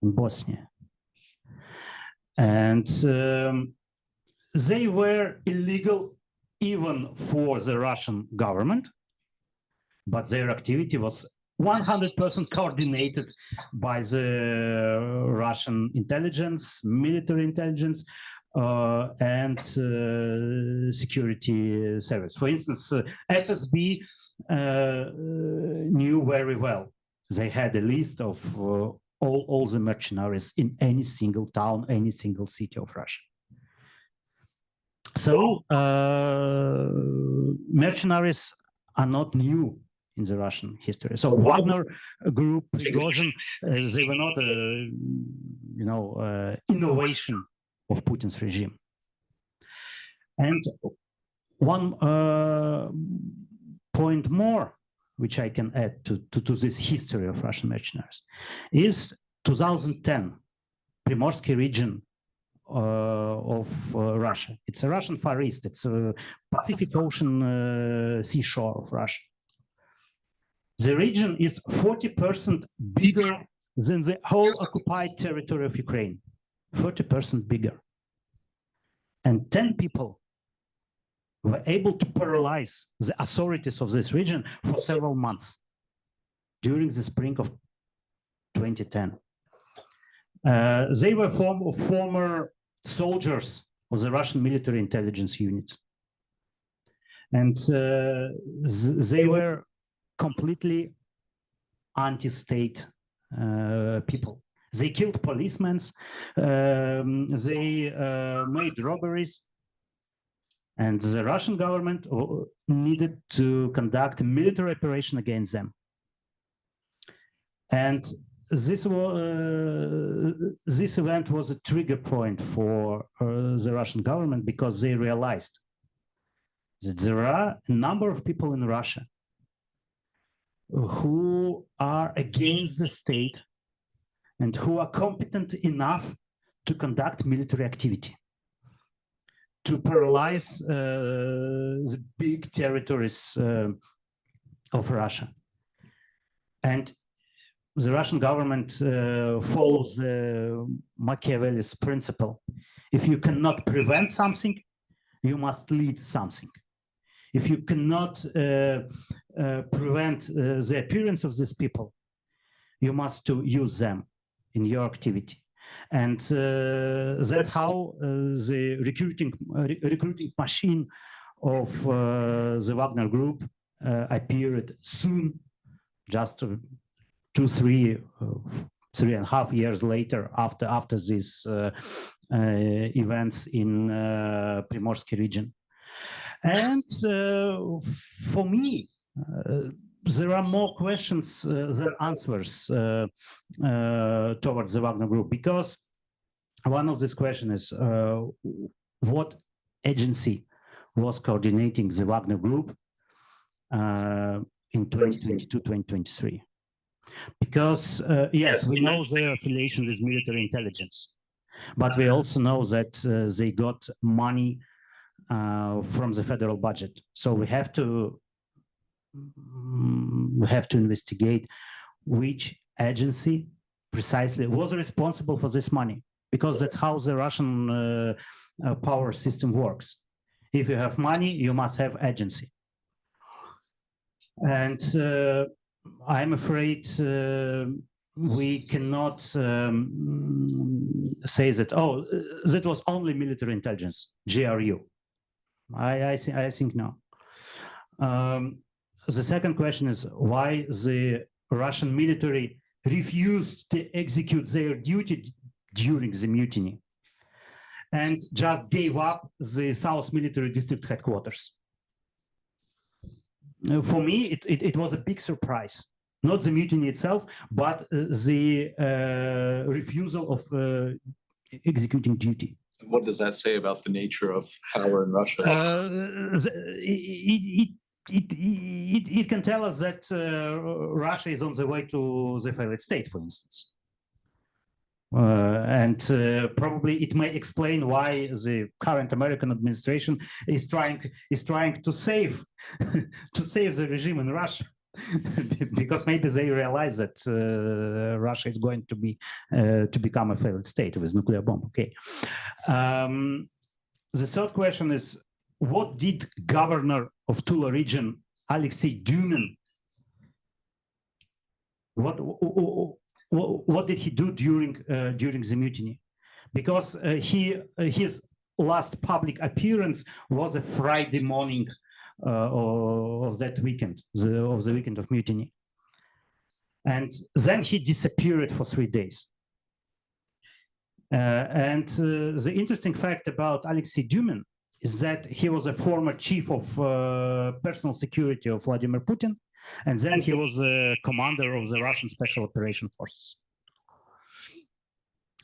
in Bosnia. And they were illegal even for the Russian government, but their activity was 100% coordinated by the Russian intelligence, military intelligence, and security service. For instance, FSB knew very well. They had a list of all the mercenaries in any single town, any single city of Russia. So mercenaries are not new in the Russian history. So Wagner Group, Prigozhin, they were not innovation of Putin's regime. And one point more, which I can add to this history of Russian mercenaries, is 2010, Primorsky region of Russia. It's a Russian Far East. It's a Pacific Ocean seashore of Russia. The region is 40% bigger than the whole occupied territory of Ukraine, 40% bigger. And 10 people were able to paralyze the authorities of this region for several months during the spring of 2010. They were former soldiers of the Russian military intelligence unit. And they were completely anti-state people. They killed policemen, they made robberies, and the Russian government needed to conduct a military operation against them. And this event was a trigger point for the Russian government, because they realized that there are a number of people in Russia who are against the state and who are competent enough to conduct military activity, to paralyze the big territories of Russia. And the Russian government follows the Machiavelli's principle. If you cannot prevent something, you must lead something. If you cannot prevent the appearance of these people, you must use them in your activity. And that's how the recruiting machine of the Wagner Group appeared soon, just 3.5 years later, after these events in Primorsky region. And for me, there are more questions than answers towards the Wagner Group, because one of these questions is what agency was coordinating the Wagner Group in 2022-2023? Because yes, we know their affiliation with military intelligence, but we also know that they got money from the federal budget. So we have to investigate which agency precisely was responsible for this money, because that's how the Russian power system works. If you have money, you must have agency. And I'm afraid we cannot say that, oh, that was only military intelligence, GRU. I think no. The second question is why the Russian military refused to execute their duty during the mutiny and just gave up the South Military District headquarters. For me, it was a big surprise. Not the mutiny itself, but the refusal of executing duty. What does that say about the nature of power in Russia? It can tell us that Russia is on the way to the failed state, for instance. And probably it may explain why the current American administration is trying to save the regime in Russia, because maybe they realize that Russia is going to become a failed state with nuclear bomb. Okay. The third question is, what did governor of Tula region Alexei Dumin, what did he do during the mutiny? Because his last public appearance was a Friday morning of that weekend, of the weekend of mutiny, and then he disappeared for 3 days. And the interesting fact about Alexei Dumin is that he was a former chief of personal security of Vladimir Putin, and then he was a commander of the Russian Special Operation Forces.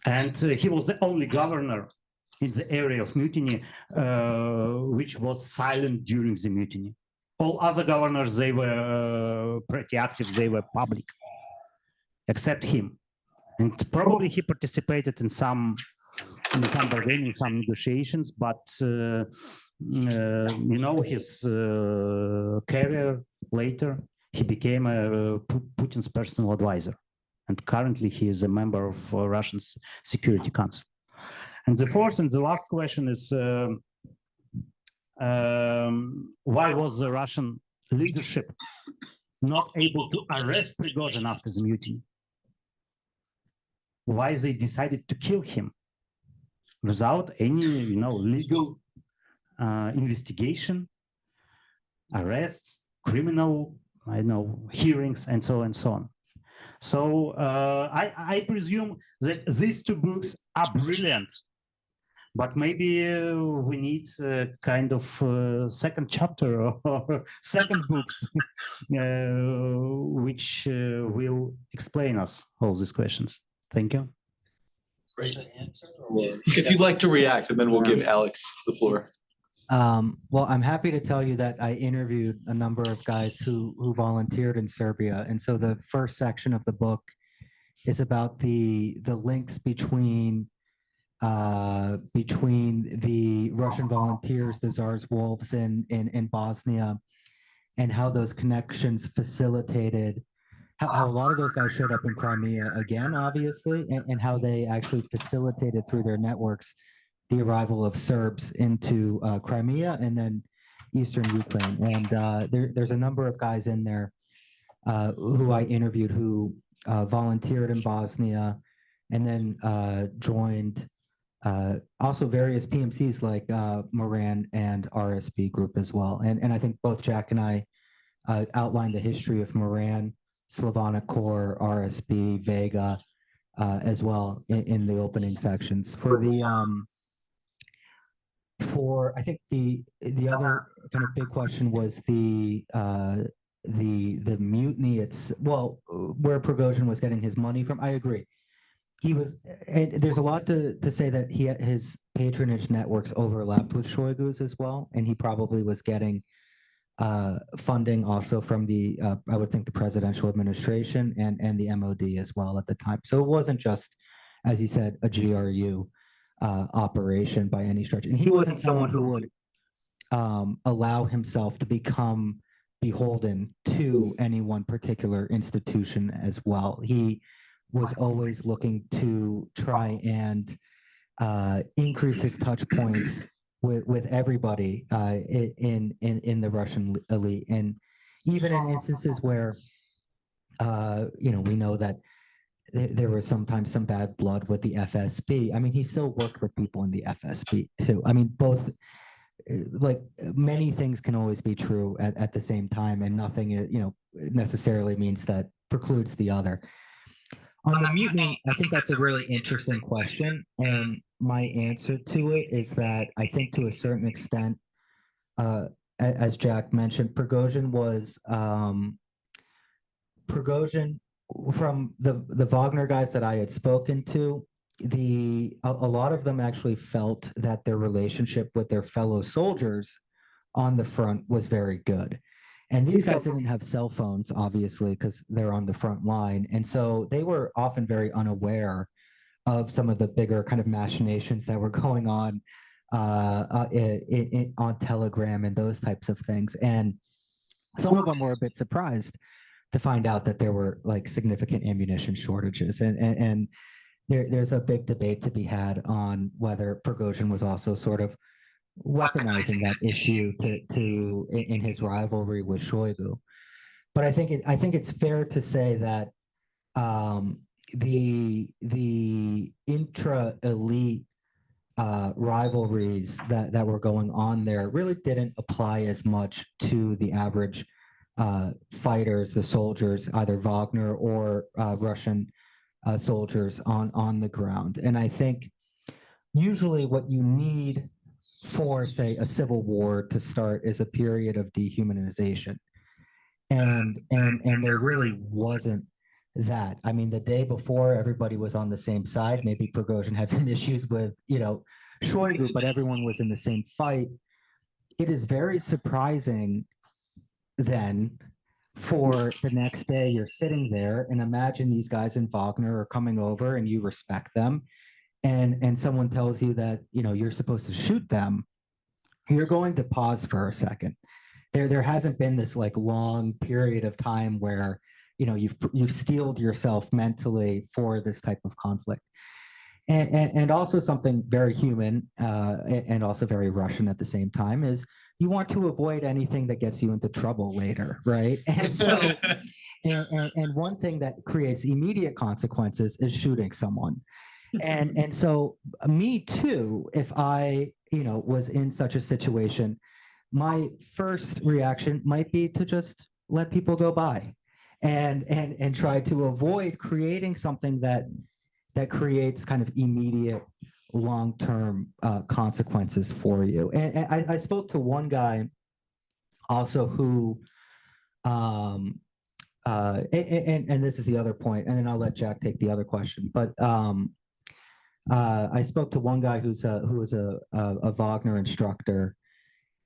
And he was the only governor in the area of mutiny which was silent during the mutiny. All other governors, they were pretty active, they were public, except him. And probably he participated in some bargaining, some negotiations, but his career later, he became Putin's personal advisor. And currently he is a member of Russian Security Council. And the fourth and the last question is, why was the Russian leadership not able to arrest Prigozhin after the mutiny? Why they decided to kill him without any, legal investigation, arrests, criminal, hearings, and so on. So I presume that these two books are brilliant, but maybe we need a kind of second chapter or second books which will explain us all these questions. Thank you. Great answer. If you'd like to react, and then we'll give Alex the floor. Well, I'm happy to tell you that I interviewed a number of guys who volunteered in Serbia. And so the first section of the book is about the links between the Russian volunteers, the Tsar's wolves in Bosnia, and how those connections facilitated, how a lot of those guys showed up in Crimea again, obviously, and how they actually facilitated through their networks the arrival of Serbs into Crimea and then Eastern Ukraine. And there's a number of guys in there who I interviewed who volunteered in Bosnia and then joined also various PMCs like Moran and RSB Group as well. And I think both Jack and I outlined the history of Moran, Slavonic Corps, RSB, Vega as well in the opening sections. I think the other kind of big question was the mutiny. Where Prigozhin was getting his money from. I agree. And there's a lot to say that his patronage networks overlapped with Shoigu's as well, and he probably was getting funding also from I would think the presidential administration and the MOD as well at the time. So it wasn't just, as you said, a GRU operation by any stretch. And he wasn't someone who would allow himself to become beholden to any one particular institution as well. He was always looking to try and increase his touch points with everybody in the Russian elite. And even in instances where, we know that there was sometimes some bad blood with the FSB. I mean, he still worked with people in the FSB too. I mean, both, like many things can always be true at the same time, and nothing, necessarily means that precludes the other. On the mutiny, I think that's a really interesting question. And my answer to it is that I think to a certain extent, as Jack mentioned, Prigozhin from the Wagner guys that I had spoken to, a lot of them actually felt that their relationship with their fellow soldiers on the front was very good. And these guys didn't have cell phones, obviously, because they're on the front line. And so they were often very unaware of some of the bigger kind of machinations that were going on on Telegram and those types of things. And some of them were a bit surprised to find out that there were like significant ammunition shortages. And there's a big debate to be had on whether Prigozhin was also sort of weaponizing that issue to in his rivalry with Shoigu. But I think it's fair to say that the intra-elite rivalries that were going on there really didn't apply as much to the average fighters, the soldiers, either Wagner or Russian soldiers on the ground. And I think usually what you need for, say, a civil war to start is a period of dehumanization. And there really wasn't that. I mean, the day before, everybody was on the same side. Maybe Prigozhin had some issues with, Shoigu, but everyone was in the same fight. It is very surprising then for the next day you're sitting there and imagine these guys in Wagner are coming over and you respect them and someone tells you that you're supposed to shoot them. You're going to pause for a second. There hasn't been this like long period of time where you've steeled yourself mentally for this type of conflict. And also something very human and also very Russian at the same time is you want to avoid anything that gets you into trouble later, right? And so, and one thing that creates immediate consequences is shooting someone. And so me too, if I, was in such a situation, my first reaction might be to just let people go by and try to avoid creating something that creates kind of immediate long-term consequences for you. And I spoke to one guy also who, and this is the other point, and then I'll let Jack take the other question. But I spoke to one guy who was a Wagner instructor,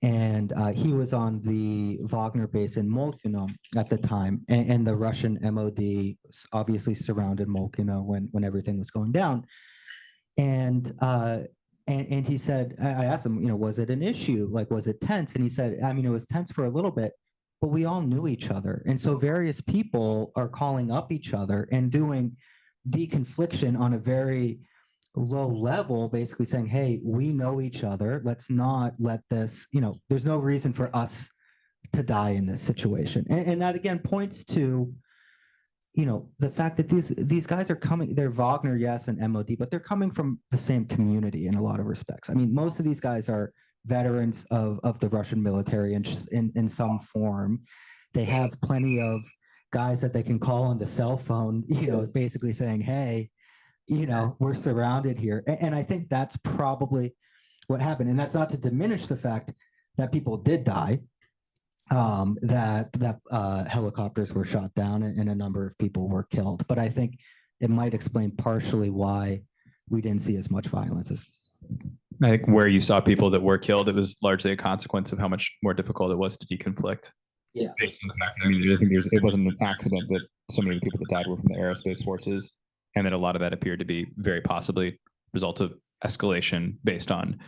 and he was on the Wagner base in Molchino at the time, and the Russian MOD obviously surrounded Molchino when everything was going down. And he said, I asked him, was it an issue? Like, was it tense? And he said, I mean, it was tense for a little bit, but we all knew each other. And so various people are calling up each other and doing deconfliction on a very low level, basically saying, hey, we know each other. Let's not let this, there's no reason for us to die in this situation. And that again points to, the fact that these guys are coming, they're Wagner, yes, and MOD, but they're coming from the same community in a lot of respects. I mean, most of these guys are veterans of the Russian military in some form. They have plenty of guys that they can call on the cell phone, basically saying, hey, we're surrounded here. And I think that's probably what happened. And that's not to diminish the fact that people did die, that helicopters were shot down and a number of people were killed. But I think it might explain partially why we didn't see as much violence as. I think where you saw people that were killed, it was largely a consequence of how much more difficult it was to deconflict. Yeah. Based on the fact that, I think it wasn't an accident that so many of the people that died were from the aerospace forces, and that a lot of that appeared to be very possibly result of escalation based on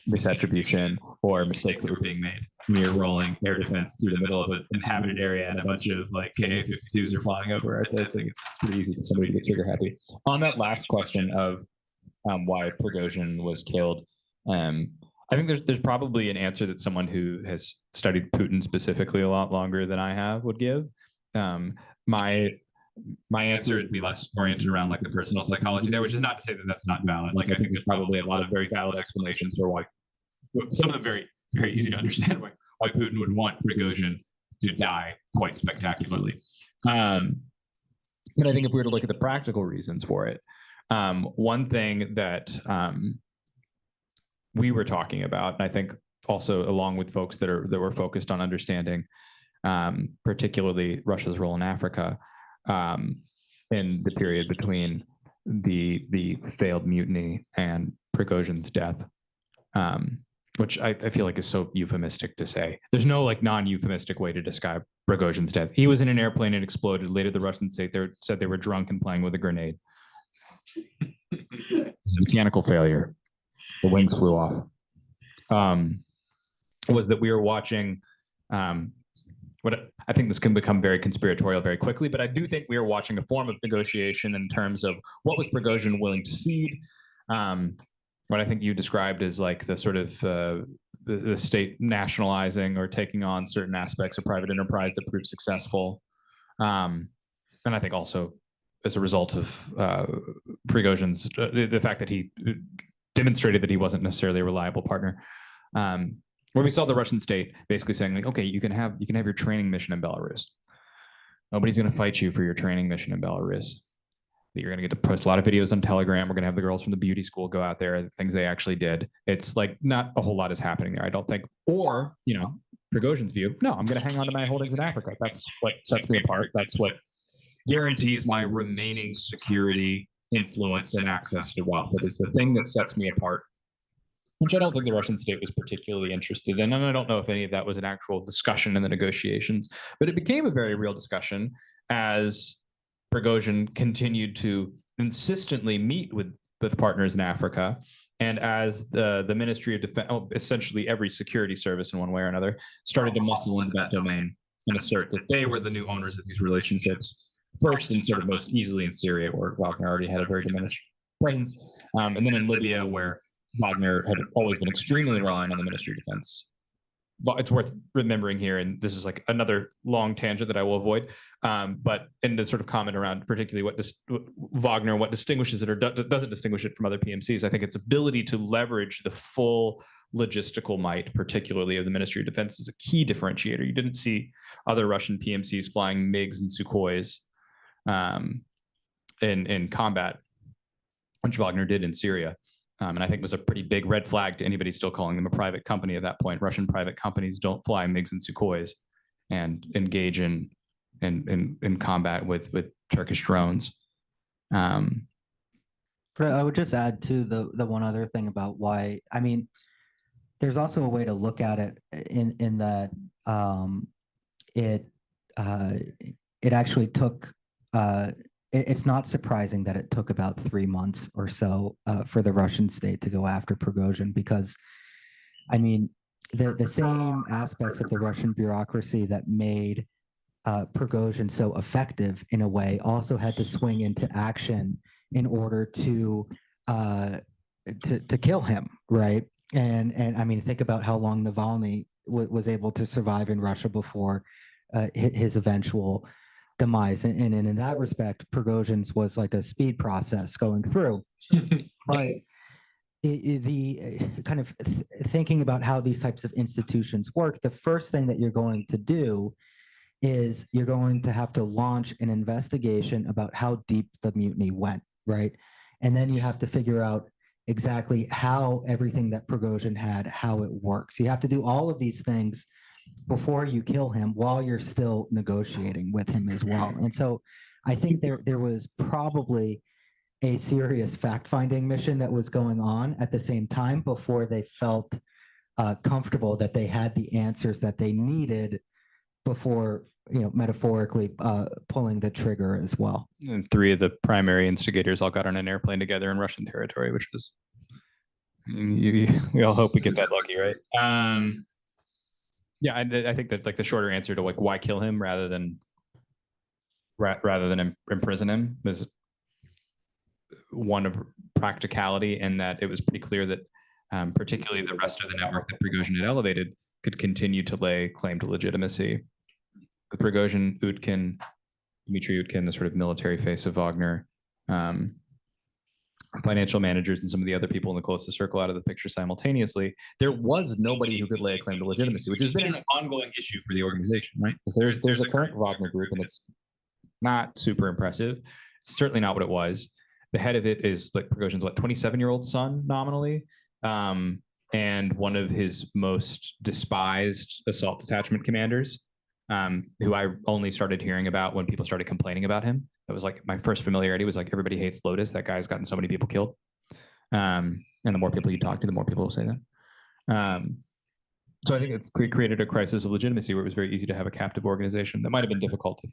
misattribution or mistakes that were being made. Near rolling air defense through the middle of an inhabited area and a bunch of like Ka-52s are flying over. I think it's pretty easy for somebody to get trigger happy. On that last question of why Prigozhin was killed, I think there's probably an answer that someone who has studied Putin specifically a lot longer than I have would give. My answer would be less oriented around like the personal psychology there, which is not to say that that's not valid. Like I think there's probably a lot of very valid explanations for why, some of them very, very easy to understand why Putin would want Prigozhin to die quite spectacularly. But I think if we were to look at the practical reasons for it, one thing that we were talking about, and I think also along with folks that were focused on understanding particularly Russia's role in Africa, in the period between the failed mutiny and Prigozhin's death, which I feel like is so euphemistic to say. There's no like non-euphemistic way to describe Prigozhin's death. He was in an airplane and exploded. Later, the Russians said they were drunk and playing with a grenade. It's a mechanical failure. The wings flew off. Was that we were watching what I think this can become very conspiratorial very quickly, but I do think we are watching a form of negotiation in terms of what was Prigozhin willing to cede. What I think you described as like the sort of the state nationalizing or taking on certain aspects of private enterprise that proved successful. And I think also as a result of Prigozhin's, the fact that he demonstrated that he wasn't necessarily a reliable partner. Where we saw the Russian state basically saying like, okay, you can have your training mission in Belarus. Nobody's going to fight you for your training mission in Belarus. You're going to get to post a lot of videos on Telegram. We're going to have the girls from the beauty school go out there, the things they actually did. It's like not a whole lot is happening there, I don't think. Or, Prigozhin's view, no, I'm going to hang on to my holdings in Africa. That's what sets me apart. That's what guarantees my remaining security, influence, and access to wealth. It is the thing that sets me apart, which I don't think the Russian state was particularly interested in. And I don't know if any of that was an actual discussion in the negotiations, but it became a very real discussion as Prigozhin continued to insistently meet with partners in Africa. And as the Ministry of Defense, essentially every security service in one way or another, started to muscle into that domain and assert that they were the new owners of these relationships, first and sort of most easily in Syria, where Wagner already had a very diminished presence, and then in Libya, where Wagner had always been extremely reliant on the Ministry of Defense. It's worth remembering here, and this is like another long tangent that I will avoid, but in the sort of comment around particularly what Wagner, what distinguishes it or doesn't distinguish it from other PMCs, I think its ability to leverage the full logistical might, particularly of the Ministry of Defense, is a key differentiator. You didn't see other Russian PMCs flying MiGs and Sukhois in combat, which Wagner did in Syria. And I think it was a pretty big red flag to anybody still calling them a private company at that point. Russian private companies don't fly MiGs and Sukhois and engage in combat with Turkish drones. But I would just add to the one other thing about why, I mean, there's also a way to look at it in that it actually took it's not surprising that it took about 3 months or so for the Russian state to go after Prigozhin, because, I mean, the same aspects of the Russian bureaucracy that made Prigozhin so effective in a way also had to swing into action in order to kill him, right? And I mean, think about how long Navalny was able to survive in Russia before his eventual demise, and in that respect, Prigozhin's was like a speed process going through. But the kind of thinking about how these types of institutions work, the first thing that you're going to do is you're going to have to launch an investigation about how deep the mutiny went, right? And then you have to figure out exactly how everything that Prigozhin had, how it works. You have to do all of these things before you kill him while you're still negotiating with him as well. And so I think there was probably a serious fact-finding mission that was going on at the same time before they felt comfortable that they had the answers that they needed before, you know, metaphorically pulling the trigger as well. And 3 of the primary instigators all got on an airplane together in Russian territory, which was, we all hope we get that lucky, right? Yeah, I think that like the shorter answer to like why kill him rather than imprison him is one of practicality, and that it was pretty clear that particularly the rest of the network that Prigozhin had elevated could continue to lay claim to legitimacy. With Prigozhin, Utkin, Dmitry Utkin, the sort of military face of Wagner, financial managers, and some of the other people in the closest circle out of the picture simultaneously, there was nobody who could lay a claim to legitimacy, which has been an ongoing issue for the organization, right? Because there's a current Wagner Group, and it's not super impressive. It's certainly not what it was. The head of it is like Prigozhin's 27-year-old son nominally, and one of his most despised assault detachment commanders, who I only started hearing about when people started complaining about him. That was like my first familiarity was like, everybody hates Lotus. That guy's gotten so many people killed. And the more people you talk to, the more people will say that. So I think it's created a crisis of legitimacy where it was very easy to have a captive organization. That might have been difficult to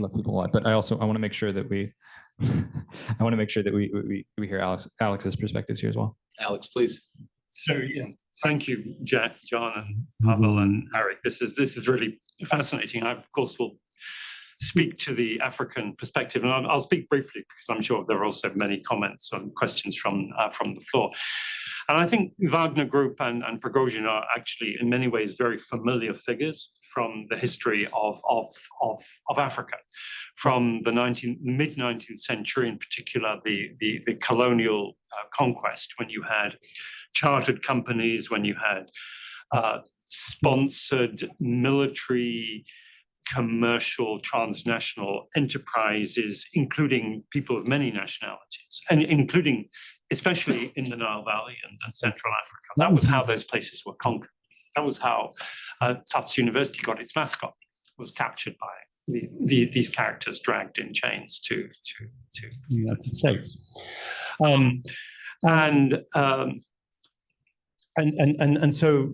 let people alive. But I want to make sure that we we hear Alex's perspectives here as well. Alex, please. So yeah, thank you, Jack, John, and Pavel, and Arik. This is really fascinating. I, of course, will speak to the African perspective, and I'll speak briefly because I'm sure there are also many comments and questions from the floor. And I think Wagner Group and Prigozhin are actually, in many ways, very familiar figures from the history of Africa, from the mid-19th century, in particular, the colonial conquest, when you had chartered companies, when you had sponsored military, commercial, transnational enterprises, including people of many nationalities, and including especially in the Nile Valley and Central Africa. That was how those places were conquered. That was how Tufts University got its mascot, was captured these characters dragged in chains to the United States. And so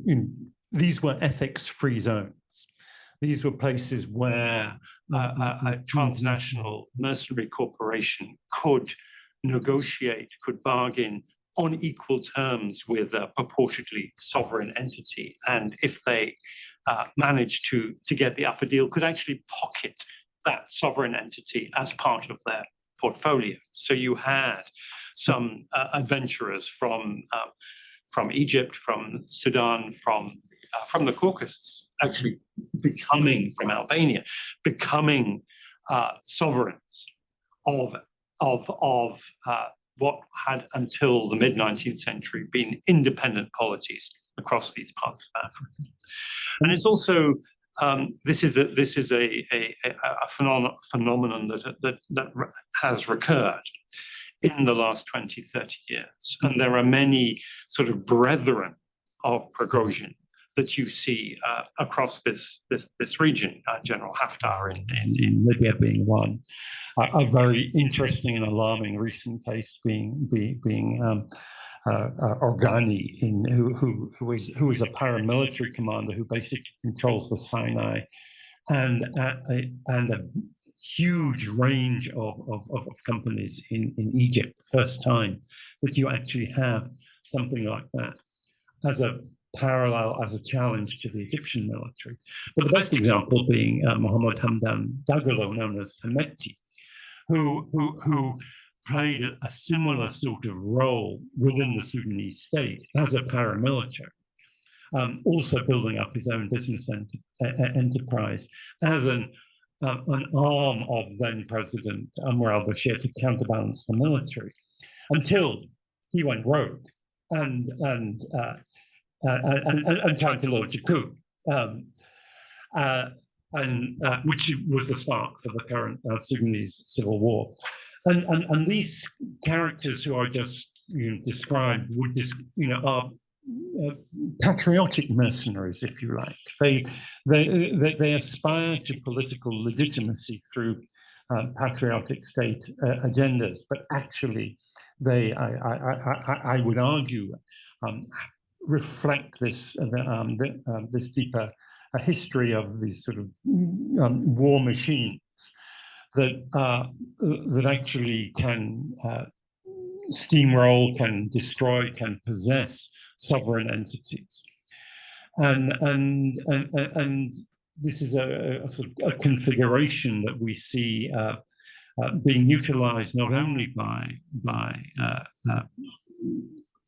these were ethics-free zones. These were places where a transnational mercenary corporation could negotiate, could bargain on equal terms with a purportedly sovereign entity. And if they managed to get the upper deal, could actually pocket that sovereign entity as part of their portfolio. So you had some adventurers from Egypt, from Sudan, from the Caucasus, actually from Albania, becoming sovereigns of what had until the mid-19th century been independent polities across these parts of Africa. And it's also this is a phenomenon that has recurred in the last 20, 30 years. And there are many sort of brethren of Prigozhin that you see across this region, General Haftar in Libya being one. A very interesting and alarming recent case being Organi, who is a paramilitary commander who basically controls the Sinai and a huge range of companies in Egypt. First time that you actually have something like that as a parallel, as a challenge to the Egyptian military. But the best example being Mohammed Hamdan Dagalo, known as Hemeti, who played a similar sort of role within the Sudanese state as a paramilitary, also building up his own business enterprise as an arm of then President Anwar al-Bashir to counterbalance the military, until he went rogue and tried to launch a coup, which was the spark for the current Sudanese civil war. And these characters who I just described would are patriotic mercenaries, if you like. They aspire to political legitimacy through patriotic state agendas, but actually they, I would argue, reflect this this deeper history of these sort of war machines that actually can steamroll, can destroy, can possess sovereign entities, and this is a sort of a configuration that we see being utilized not only by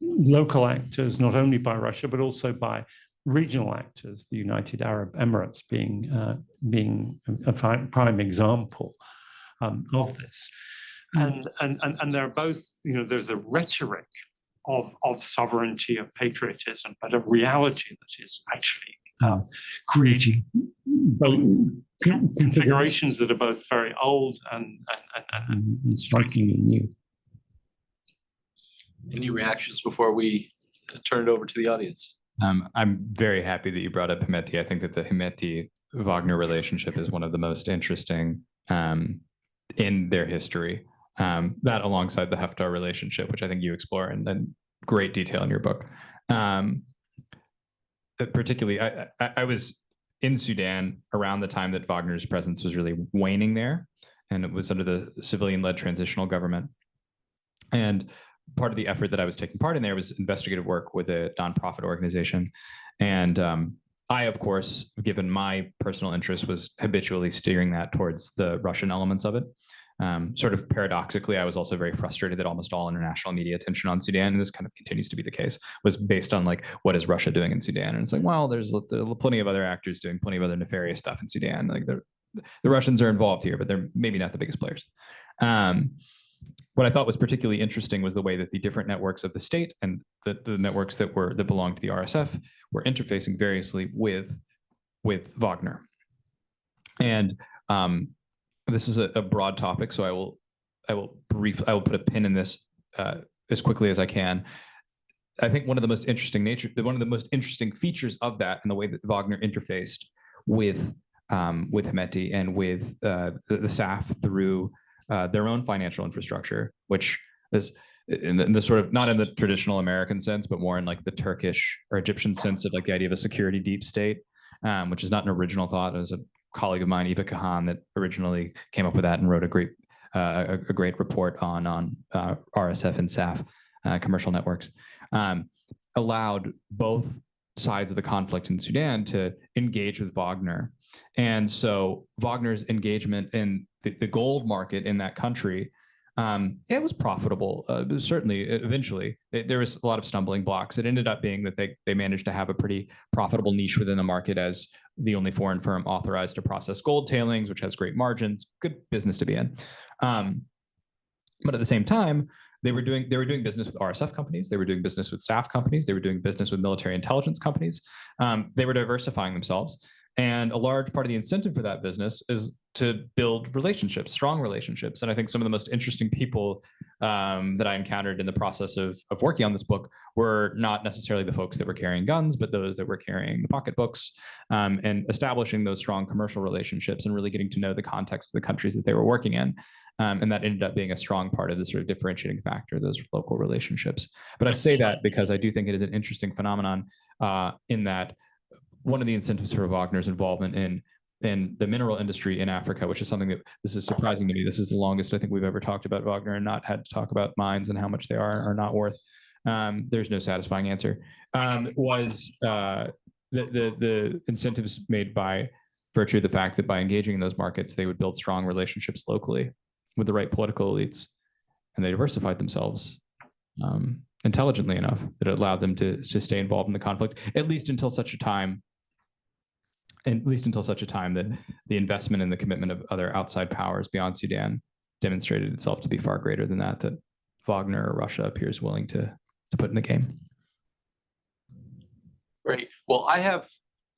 local actors, not only by Russia, but also by regional actors, the United Arab Emirates being a prime example of this. And they're both, there's the rhetoric of sovereignty, of patriotism, but a reality that is actually creating both configurations that are both very old and strikingly new. Any reactions before we turn it over to the audience? I'm very happy that you brought up Hemeti. I think that the Hemeti-Wagner relationship is one of the most interesting in their history. That alongside the Haftar relationship, which I think you explore in great detail in your book. Particularly, I was in Sudan around the time that Wagner's presence was really waning there, and it was under the civilian-led transitional government. And part of the effort that I was taking part in there was investigative work with a nonprofit organization. And I, of course, given my personal interest, was habitually steering that towards the Russian elements of it. Sort of paradoxically, I was also very frustrated that almost all international media attention on Sudan, and this kind of continues to be the case, was based on like, what is Russia doing in Sudan? And it's like, well, there's plenty of other actors doing plenty of other nefarious stuff in Sudan. Like the Russians are involved here, but they're maybe not the biggest players. What I thought was particularly interesting was the way that the different networks of the state and the networks that belonged to the RSF were interfacing variously with Wagner. And this is a broad topic, so I will put a pin in this as quickly as I can. I think one of the most interesting features of that, and the way that Wagner interfaced with with Hemeti and with the SAF through their own financial infrastructure, which is in the sort of not in the traditional American sense, but more in like the Turkish or Egyptian sense of like the idea of a security deep state, which is not an original thought. It was a colleague of mine, Eva Kahan, that originally came up with that and wrote a great report on RSF and SAF commercial networks. Allowed both sides of the conflict in Sudan to engage with Wagner. And so Wagner's engagement in the gold market in that country, it was profitable. Certainly, eventually, there was a lot of stumbling blocks. It ended up being that they managed to have a pretty profitable niche within the market as the only foreign firm authorized to process gold tailings, which has great margins, good business to be in. But at the same time, they were doing business with RSF companies. They were doing business with SAF companies. They were doing business with military intelligence companies. They were diversifying themselves. And a large part of the incentive for that business is to build relationships, strong relationships. And I think some of the most interesting people that I encountered in the process of working on this book were not necessarily the folks that were carrying guns, but those that were carrying the pocketbooks, and establishing those strong commercial relationships and really getting to know the context of the countries that they were working in. And that ended up being a strong part of the sort of differentiating factor, those local relationships. But I say that because I do think it is an interesting phenomenon in that one of the incentives for Wagner's involvement in the mineral industry in Africa, which is something that this is surprising to me. This is the longest I think we've ever talked about Wagner and not had to talk about mines and how much they are or not worth. There's no satisfying answer. Was the incentives made by virtue of the fact that by engaging in those markets, they would build strong relationships locally with the right political elites, and they diversified themselves intelligently enough that it allowed them to stay involved in the conflict, at least until such a time that the investment and the commitment of other outside powers beyond Sudan demonstrated itself to be far greater than that Wagner or Russia appears willing to put in the game. Great. Well, I have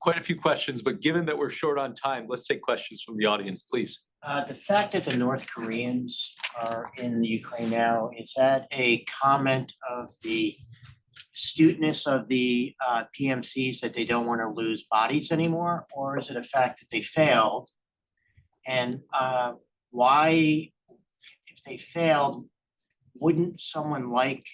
quite a few questions, but given that we're short on time, let's take questions from the audience, please. The fact that the North Koreans are in the Ukraine now, is that a comment of the astuteness of the PMCs that they don't want to lose bodies anymore? Or is it a fact that they failed? And why, if they failed, wouldn't someone like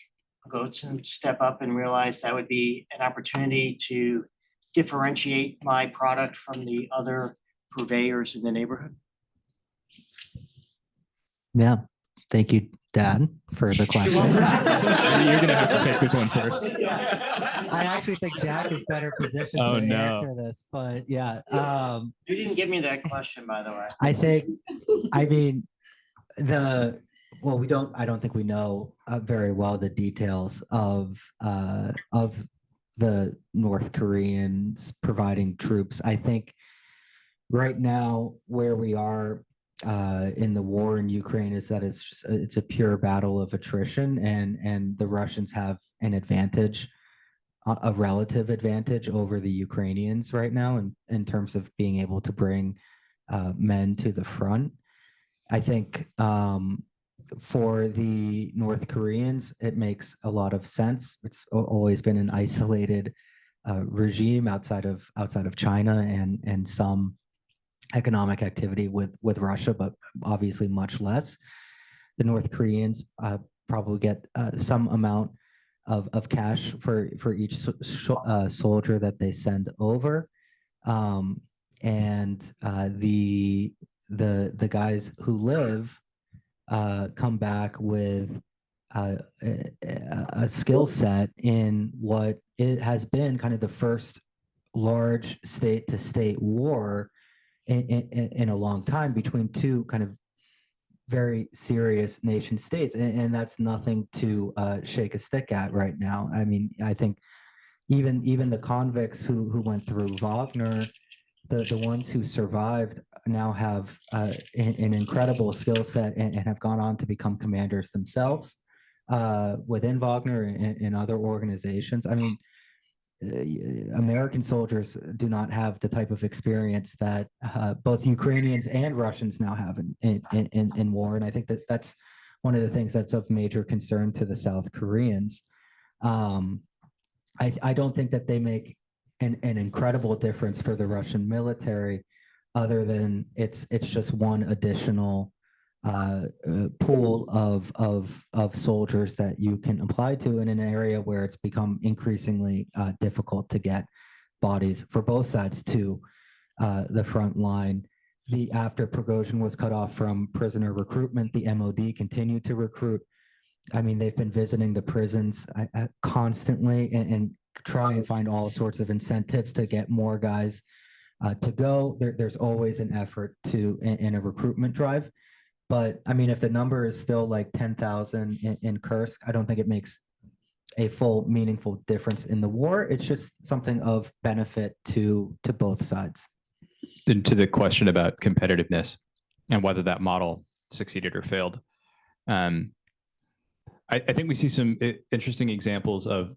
Gotsen step up and realize that would be an opportunity to differentiate my product from the other purveyors in the neighborhood? Yeah. Thank you, Dad, for the question. You're going to have to take this one first. I actually think Jack is better positioned to answer this, but yeah. You didn't give me that question, by the way. I don't think we know very well the details of the North Koreans providing troops. I think right now where we are in the war in Ukraine is that it's a pure battle of attrition, and the Russians have an advantage, a relative advantage over the Ukrainians right now in terms of being able to bring men to the front. I think for the North Koreans, it makes a lot of sense. It's always been an isolated regime outside of China and some economic activity with Russia, but obviously much less. The North Koreans probably get some amount of cash for each soldier that they send over, and the guys who live come back with a skill set in what it has been kind of the first large state-to-state war in a long time between two kind of very serious nation states, and that's nothing to shake a stick at right now. I mean, I think even the convicts who went through Wagner, the ones who survived now have an incredible skill set and have gone on to become commanders themselves within Wagner and other organizations. I mean, American soldiers do not have the type of experience that both Ukrainians and Russians now have in war, and I think that's one of the things that's of major concern to the South Koreans. I don't think that they make an incredible difference for the Russian military, other than it's just one additional pool of soldiers that you can apply to in an area where it's become increasingly difficult to get bodies for both sides to the front line. After Prigozhin was cut off from prisoner recruitment, the MOD continued to recruit. I mean, they've been visiting the prisons constantly and try and find all sorts of incentives to get more guys to go. There's always an effort in a recruitment drive. But I mean, if the number is still like 10,000 in Kursk, I don't think it makes a full meaningful difference in the war. It's just something of benefit to both sides. And to the question about competitiveness and whether that model succeeded or failed, I think we see some interesting examples of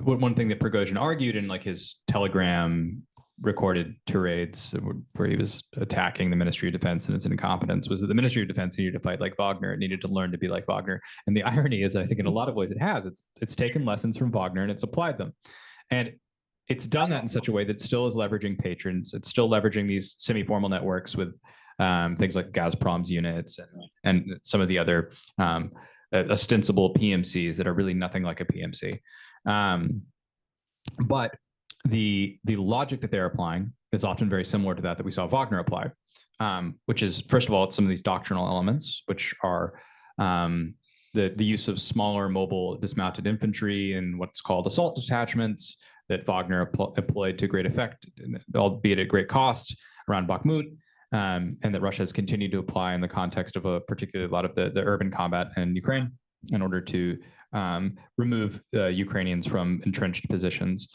one thing that Prigozhin argued in like his Telegram recorded tirades where he was attacking the Ministry of Defense and its incompetence was that the Ministry of Defense needed to fight like Wagner. It needed to learn to be like Wagner. And the irony is, I think in a lot of ways it has. It's taken lessons from Wagner and it's applied them. And it's done that in such a way that still is leveraging patrons. It's still leveraging these semi-formal networks with things like Gazprom's units and some of the other ostensible PMCs that are really nothing like a PMC. But the logic that they're applying is often very similar to that we saw Wagner apply, which is, first of all, it's some of these doctrinal elements, which are the use of smaller mobile dismounted infantry and what's called assault detachments that Wagner employed to great effect, albeit at great cost around Bakhmut, and that Russia has continued to apply in the context of particularly a lot of the urban combat in Ukraine in order to remove Ukrainians from entrenched positions.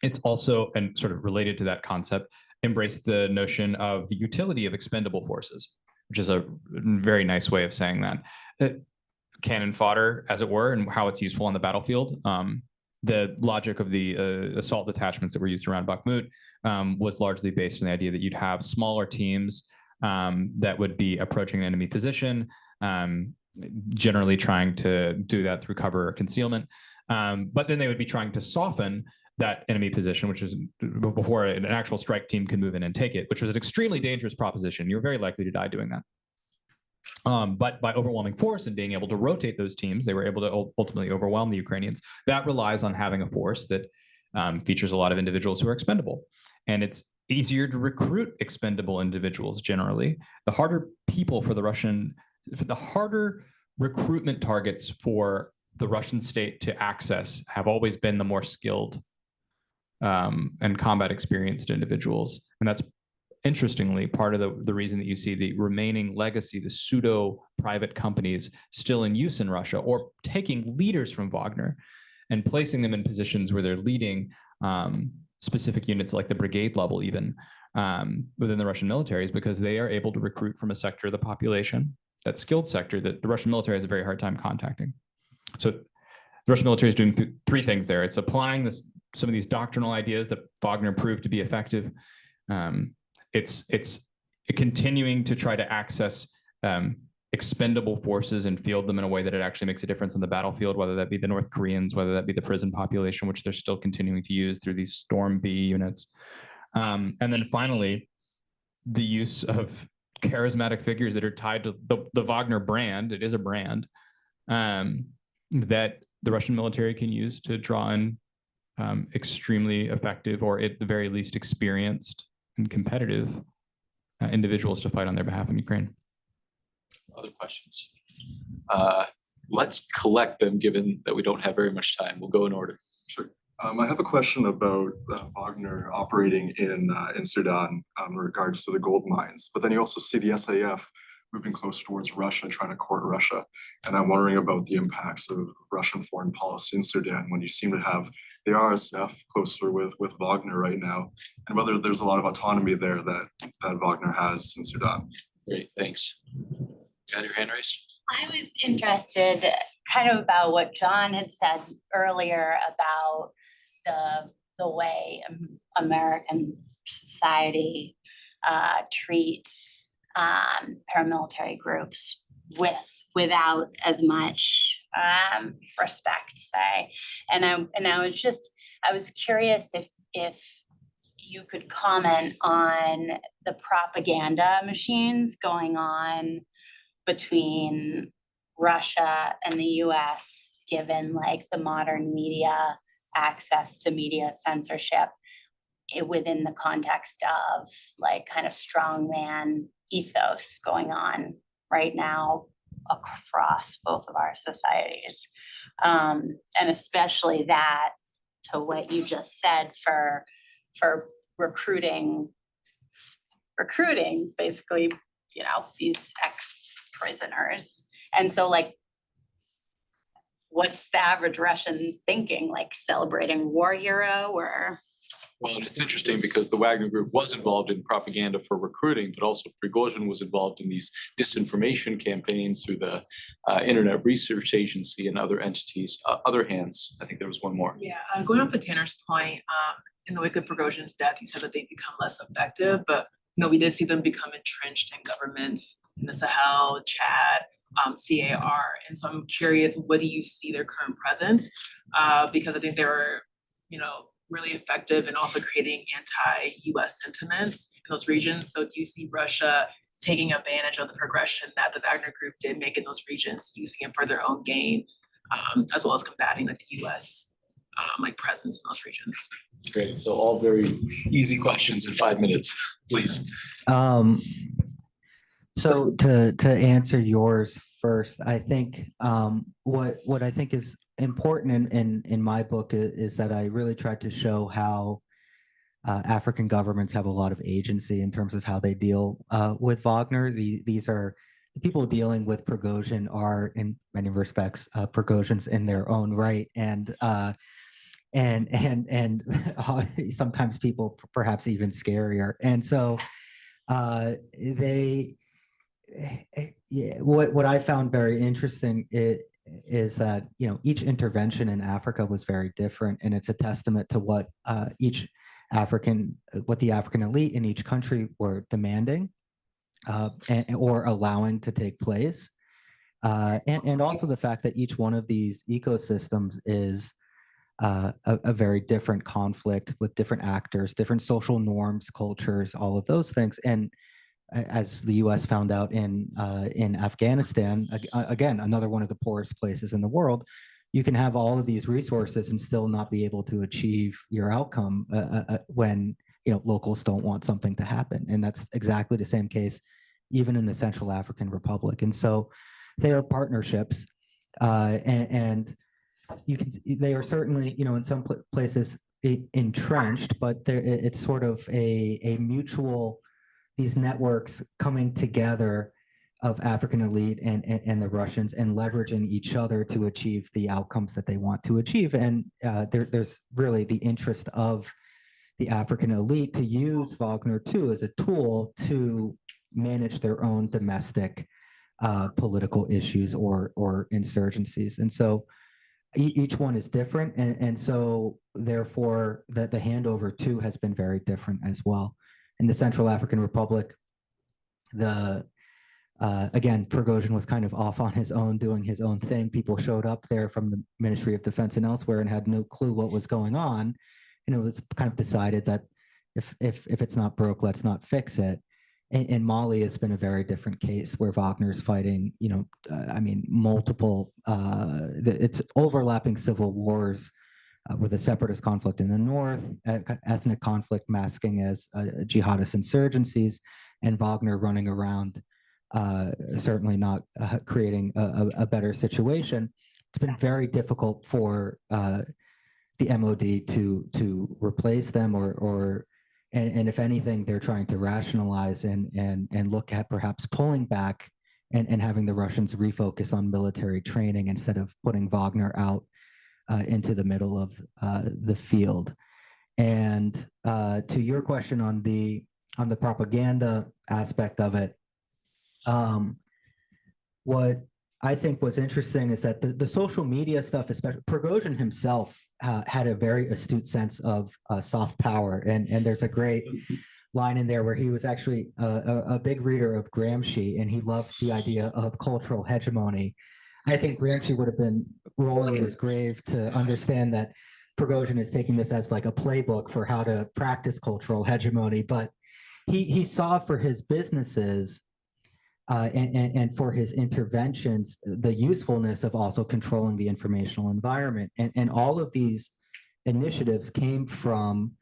It's also, and sort of related to that concept, embraced the notion of the utility of expendable forces, which is a very nice way of saying that. Cannon fodder, as it were, and how it's useful on the battlefield. The logic of the assault detachments that were used around Bakhmut was largely based on the idea that you'd have smaller teams that would be approaching an enemy position, generally trying to do that through cover or concealment. But then they would be trying to soften that enemy position, which is before an actual strike team can move in and take it, which was an extremely dangerous proposition. You're very likely to die doing that. But by overwhelming force and being able to rotate those teams, they were able to ultimately overwhelm the Ukrainians. That relies on having a force that features a lot of individuals who are expendable. And it's easier to recruit expendable individuals generally. The harder the harder recruitment targets for the Russian state to access have always been the more skilled and combat experienced individuals. And that's interestingly part of the reason that you see the remaining legacy, the pseudo private companies still in use in Russia, or taking leaders from Wagner and placing them in positions where they're leading specific units like the brigade level even within the Russian military, is because they are able to recruit from a sector of the population, that skilled sector that the Russian military has a very hard time contacting. So the Russian military is doing three things there. It's applying some of these doctrinal ideas that Wagner proved to be effective. It's continuing to try to access expendable forces and field them in a way that it actually makes a difference on the battlefield, whether that be the North Koreans, whether that be the prison population, which they're still continuing to use through these Storm B units. And then finally, the use of charismatic figures that are tied to the Wagner brand. It is a brand that the Russian military can use to draw in extremely effective, or at the very least experienced and competitive individuals to fight on their behalf in Ukraine. Other questions? Let's collect them, given that we don't have very much time. We'll go in order. Sure. I have a question about Wagner operating in Sudan in regards to the gold mines, but then you also see the SAF moving closer towards Russia, trying to court Russia. And I'm wondering about the impacts of Russian foreign policy in Sudan when you seem to have the RSF closer with Wagner right now, and whether there's a lot of autonomy there that Wagner has in Sudan. Great, thanks. You had your hand raised? I was interested kind of about what John had said earlier about the way American society treats paramilitary groups without as much respect, say. And I was curious if you could comment on the propaganda machines going on between Russia and the US, given like the modern media access to media censorship within the context of like kind of strongman ethos going on right now across both of our societies. And especially that to what you just said for recruiting basically, you know, these ex-prisoners. And so like, what's the average Russian thinking? Like celebrating war hero or? Well, and it's interesting because the Wagner Group was involved in propaganda for recruiting, but also Prigozhin was involved in these disinformation campaigns through the Internet Research Agency and other entities. Other hands, I think there was one more. Yeah, going off of Tanner's point, in the wake of Prigozhin's death, he said that they become less effective, but you know, we did see them become entrenched in governments in the Sahel, Chad, CAR. And so I'm curious, what do you see their current presence? Because I think they were, you know, really effective in also creating anti-US sentiments in those regions. So do you see Russia taking advantage of the progression that the Wagner Group did make in those regions, using it for their own gain, as well as combating like the US like presence in those regions? Great. So all very easy questions in 5 minutes, please. So to answer yours first, I think what I think is important in my book is that I really tried to show how African governments have a lot of agency in terms of how they deal with Wagner. These are the people dealing with Prigozhin are in many respects Prigozhins in their own right, and sometimes people perhaps even scarier. And so what I found very interesting is that, you know, each intervention in Africa was very different, and it's a testament to what the African elite in each country were demanding or allowing to take place, and also the fact that each one of these ecosystems is a very different conflict with different actors, different social norms, cultures, all of those things. And as the U.S. found out in Afghanistan, again, another one of the poorest places in the world, you can have all of these resources and still not be able to achieve your outcome when, you know, locals don't want something to happen. And that's exactly the same case even in the Central African Republic. And so they are partnerships, and they are certainly, you know, in some places entrenched, but it's sort of a mutual, these networks coming together of African elite and the Russians and leveraging each other to achieve the outcomes that they want to achieve. And there's really the interest of the African elite to use Wagner too as a tool to manage their own domestic political issues or insurgencies. And so each one is different. And so therefore the handover too has been very different as well. In the Central African Republic, again, Prigozhin was kind of off on his own, doing his own thing. People showed up there from the Ministry of Defense and elsewhere and had no clue what was going on. And it was kind of decided that if it's not broke, let's not fix it. In Mali, it's been a very different case where Wagner's fighting, you know, I mean, multiple, it's overlapping civil wars with a separatist conflict in the north, ethnic conflict masking as jihadist insurgencies, and Wagner running around, certainly not creating a better situation. It's been very difficult for the MOD to replace them, and if anything, they're trying to rationalize and look at perhaps pulling back and having the Russians refocus on military training instead of putting Wagner out into the middle of the field. And to your question on the propaganda aspect of it, what I think was interesting is that the social media stuff, especially Prigozhin himself, had a very astute sense of soft power. And there's a great line in there where he was actually a big reader of Gramsci, and he loved the idea of cultural hegemony. I think Gramsci would have been rolling in his grave to understand that Prigozhin is taking this as like a playbook for how to practice cultural hegemony, but he saw for his businesses and for his interventions the usefulness of also controlling the informational environment. And all of these initiatives came from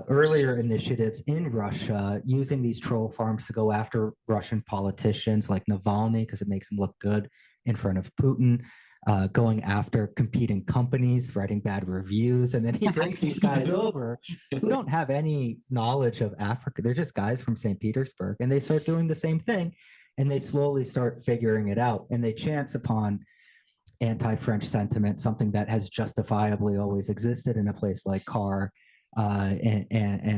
earlier initiatives in Russia using these troll farms to go after Russian politicians like Navalny because it makes him look good in front of Putin, going after competing companies, writing bad reviews. And then he brings these guys over who don't have any knowledge of Africa. They're just guys from St. Petersburg, and they start doing the same thing. And they slowly start figuring it out. And they chance upon anti-French sentiment, something that has justifiably always existed in a place like Kar and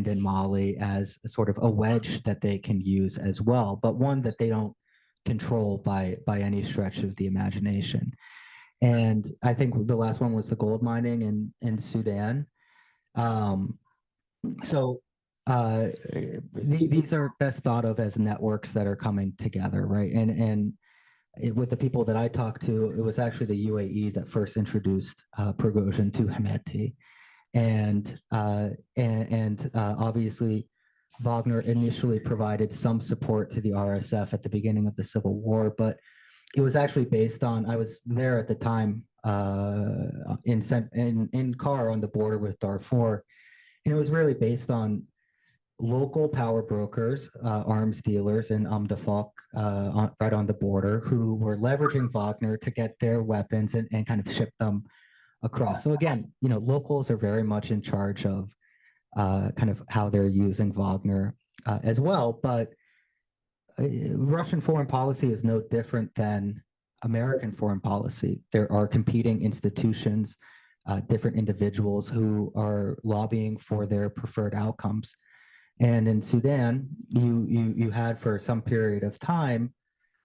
in Mali, as a sort of a wedge that they can use as well, but one that they don't control by any stretch of the imagination. And I think the last one was the gold mining in Sudan. These are best thought of as networks that are coming together, right? With the people that I talked to, it was actually the UAE that first introduced Prigozhin to Hemeti. And obviously, Wagner initially provided some support to the RSF at the beginning of the Civil War, but it was actually based on, I was there at the time in Kar on the border with Darfur, and it was really based on local power brokers, arms dealers in Amdafok, right on the border, who were leveraging Wagner to get their weapons and kind of ship them across. So again, locals are very much in charge of kind of how they're using Wagner as well. But Russian foreign policy is no different than American foreign policy. There are competing institutions, different individuals who are lobbying for their preferred outcomes. And in Sudan, you had for some period of time,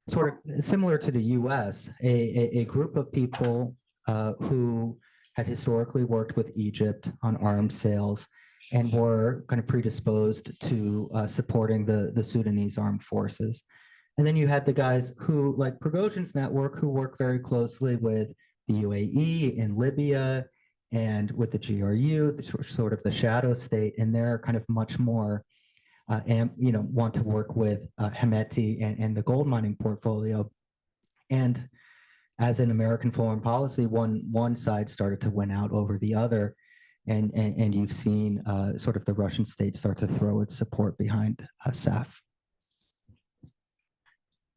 sort of similar to the US, a group of people who had historically worked with Egypt on arms sales and were kind of predisposed to supporting the Sudanese armed forces. And then you had the guys who, like Prigozhin's network, who work very closely with the UAE in Libya and with the GRU, sort of the shadow state, and they're kind of much more, want to work with Hemeti and the gold mining portfolio. And as in American foreign policy, one side started to win out over the other, and you've seen sort of the Russian state start to throw its support behind SAF.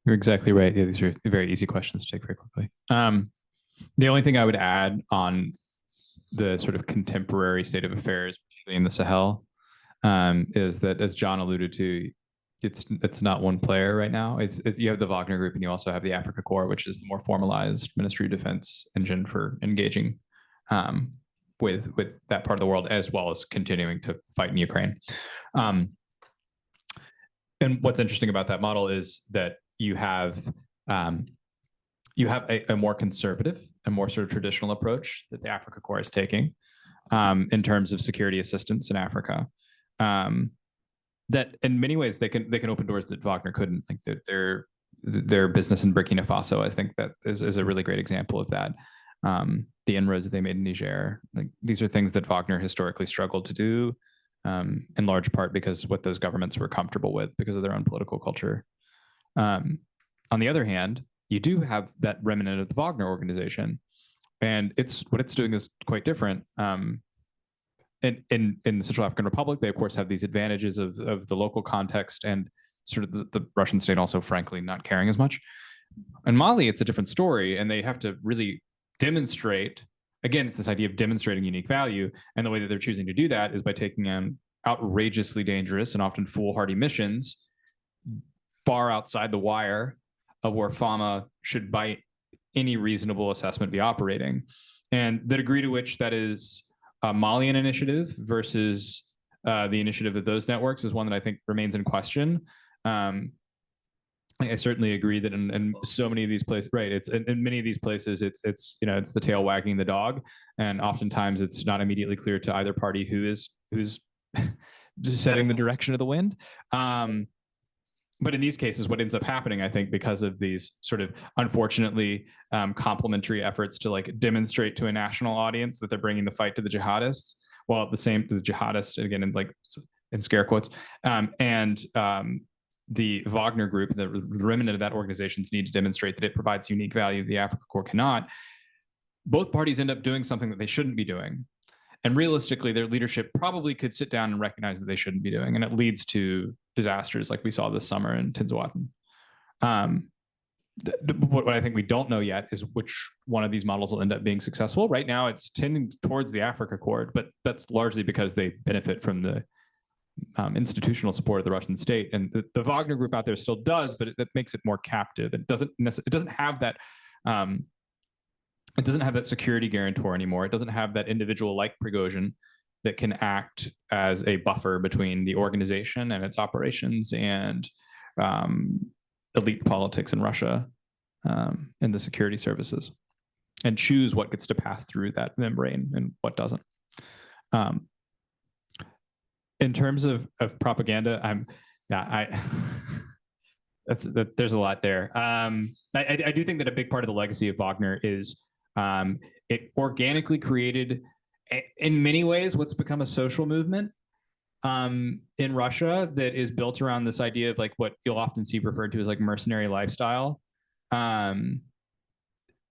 You're exactly right. Yeah, these are very easy questions to take very quickly. The only thing I would add on the sort of contemporary state of affairs, particularly in the Sahel, is that, as John alluded to, it's not one player right now. You have the Wagner Group, and you also have the Africa Corps, which is the more formalized Ministry of Defense engine for engaging with that part of the world, as well as continuing to fight in Ukraine. And what's interesting about that model is that you have a more conservative, a more sort of traditional approach that the Africa Corps is taking in terms of security assistance in Africa. That in many ways they can open doors that Wagner couldn't. Like their business in Burkina Faso, I think that is a really great example of that. The inroads that they made in Niger, like these are things that Wagner historically struggled to do, in large part because what those governments were comfortable with because of their own political culture. On the other hand, you do have that remnant of the Wagner organization, and what it's doing is quite different. In the Central African Republic, they of course have these advantages of the local context and sort of the Russian state also, frankly, not caring as much. In Mali, it's a different story, and they have to really demonstrate. Again, it's this idea of demonstrating unique value, and the way that they're choosing to do that is by taking on outrageously dangerous and often foolhardy missions far outside the wire of where FAMA should, by any reasonable assessment, be operating. And the degree to which that is a Malian initiative versus the initiative of those networks is one that I think remains in question. I certainly agree that in so many of these places, right? It's in many of these places, it's the tail wagging the dog, and oftentimes it's not immediately clear to either party who's just setting the direction of the wind. but in these cases, what ends up happening, I think, because of these sort of unfortunately complementary efforts to like demonstrate to a national audience that they're bringing the fight to the jihadists, while at the same to the jihadists again in scare quotes, the Wagner Group, the remnant of that organization's need to demonstrate that it provides unique value the Africa Corps cannot. Both parties end up doing something that they shouldn't be doing. And realistically, their leadership probably could sit down and recognize that they shouldn't be doing. And it leads to disasters like we saw this summer in Tinswatten. What I think we don't know yet is which one of these models will end up being successful. Right now, it's tending towards the Africa Corps, but that's largely because they benefit from the institutional support of the Russian state. And the Wagner Group out there still does, but that makes it more captive. It doesn't have that. It doesn't have that security guarantor anymore. It doesn't have that individual like Prigozhin that can act as a buffer between the organization and its operations and elite politics in Russia and the security services, and choose what gets to pass through that membrane and what doesn't. In terms of propaganda, there's a lot there. I do think that a big part of the legacy of Wagner is it organically created, in many ways, what's become a social movement in Russia that is built around this idea of like what you'll often see referred to as like mercenary lifestyle. A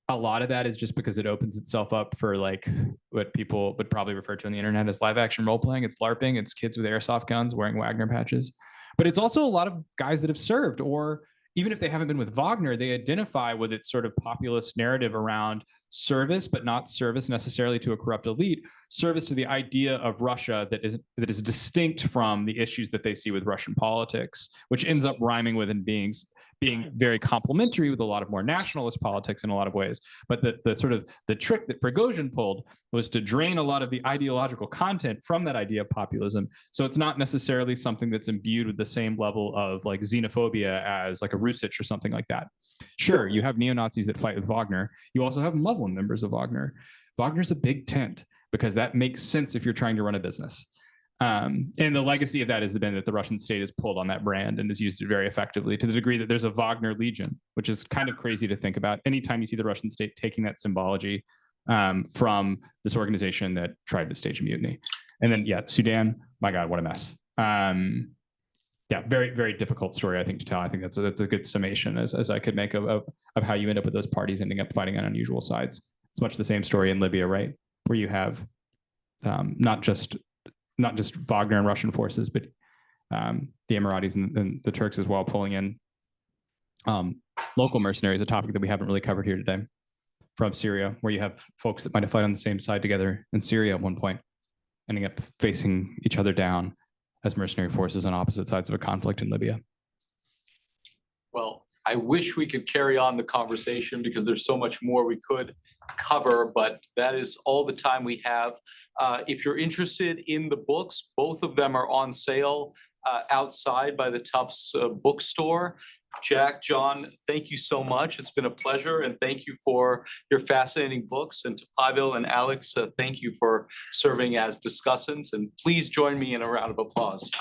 lot of that is just because it opens itself up for like what people would probably refer to on the internet as live action role playing. It's LARPing, it's kids with airsoft guns wearing Wagner patches. But it's also a lot of guys that have served, or even if they haven't been with Wagner, they identify with its sort of populist narrative around service, but not service necessarily to a corrupt elite, service to the idea of Russia that is distinct from the issues that they see with Russian politics, which ends up rhyming with and being very complementary with a lot of more nationalist politics in a lot of ways. But the sort of the trick that Prigozhin pulled was to drain a lot of the ideological content from that idea of populism. So it's not necessarily something that's imbued with the same level of like xenophobia as like a Rusich or something like that. Sure, you have neo-Nazis that fight with Wagner. You also have Muslim members of Wagner. Wagner's a big tent because that makes sense if you're trying to run a business. And the legacy of that has been that the Russian state has pulled on that brand and has used it very effectively, to the degree that there's a Wagner Legion, which is kind of crazy to think about. Anytime you see the Russian state taking that symbology from this organization that tried to stage a mutiny. And then, yeah, Sudan, my God, what a mess. Yeah, very, very difficult story, I think, to tell. I think that's a good summation as I could make of how you end up with those parties ending up fighting on unusual sides. It's much the same story in Libya, right? Where you have not just Wagner and Russian forces, but the Emiratis and the Turks as well, pulling in local mercenaries, a topic that we haven't really covered here today, from Syria, where you have folks that might have fought on the same side together in Syria at one point, ending up facing each other down as mercenary forces on opposite sides of a conflict in Libya. Well, I wish we could carry on the conversation because there's so much more we could cover, but that is all the time we have. If you're interested in the books, both of them are on sale outside by the Tufts bookstore. Jack, John, thank you so much. It's been a pleasure, and thank you for your fascinating books. And to Pavel and Alex, thank you for serving as discussants. And please join me in a round of applause.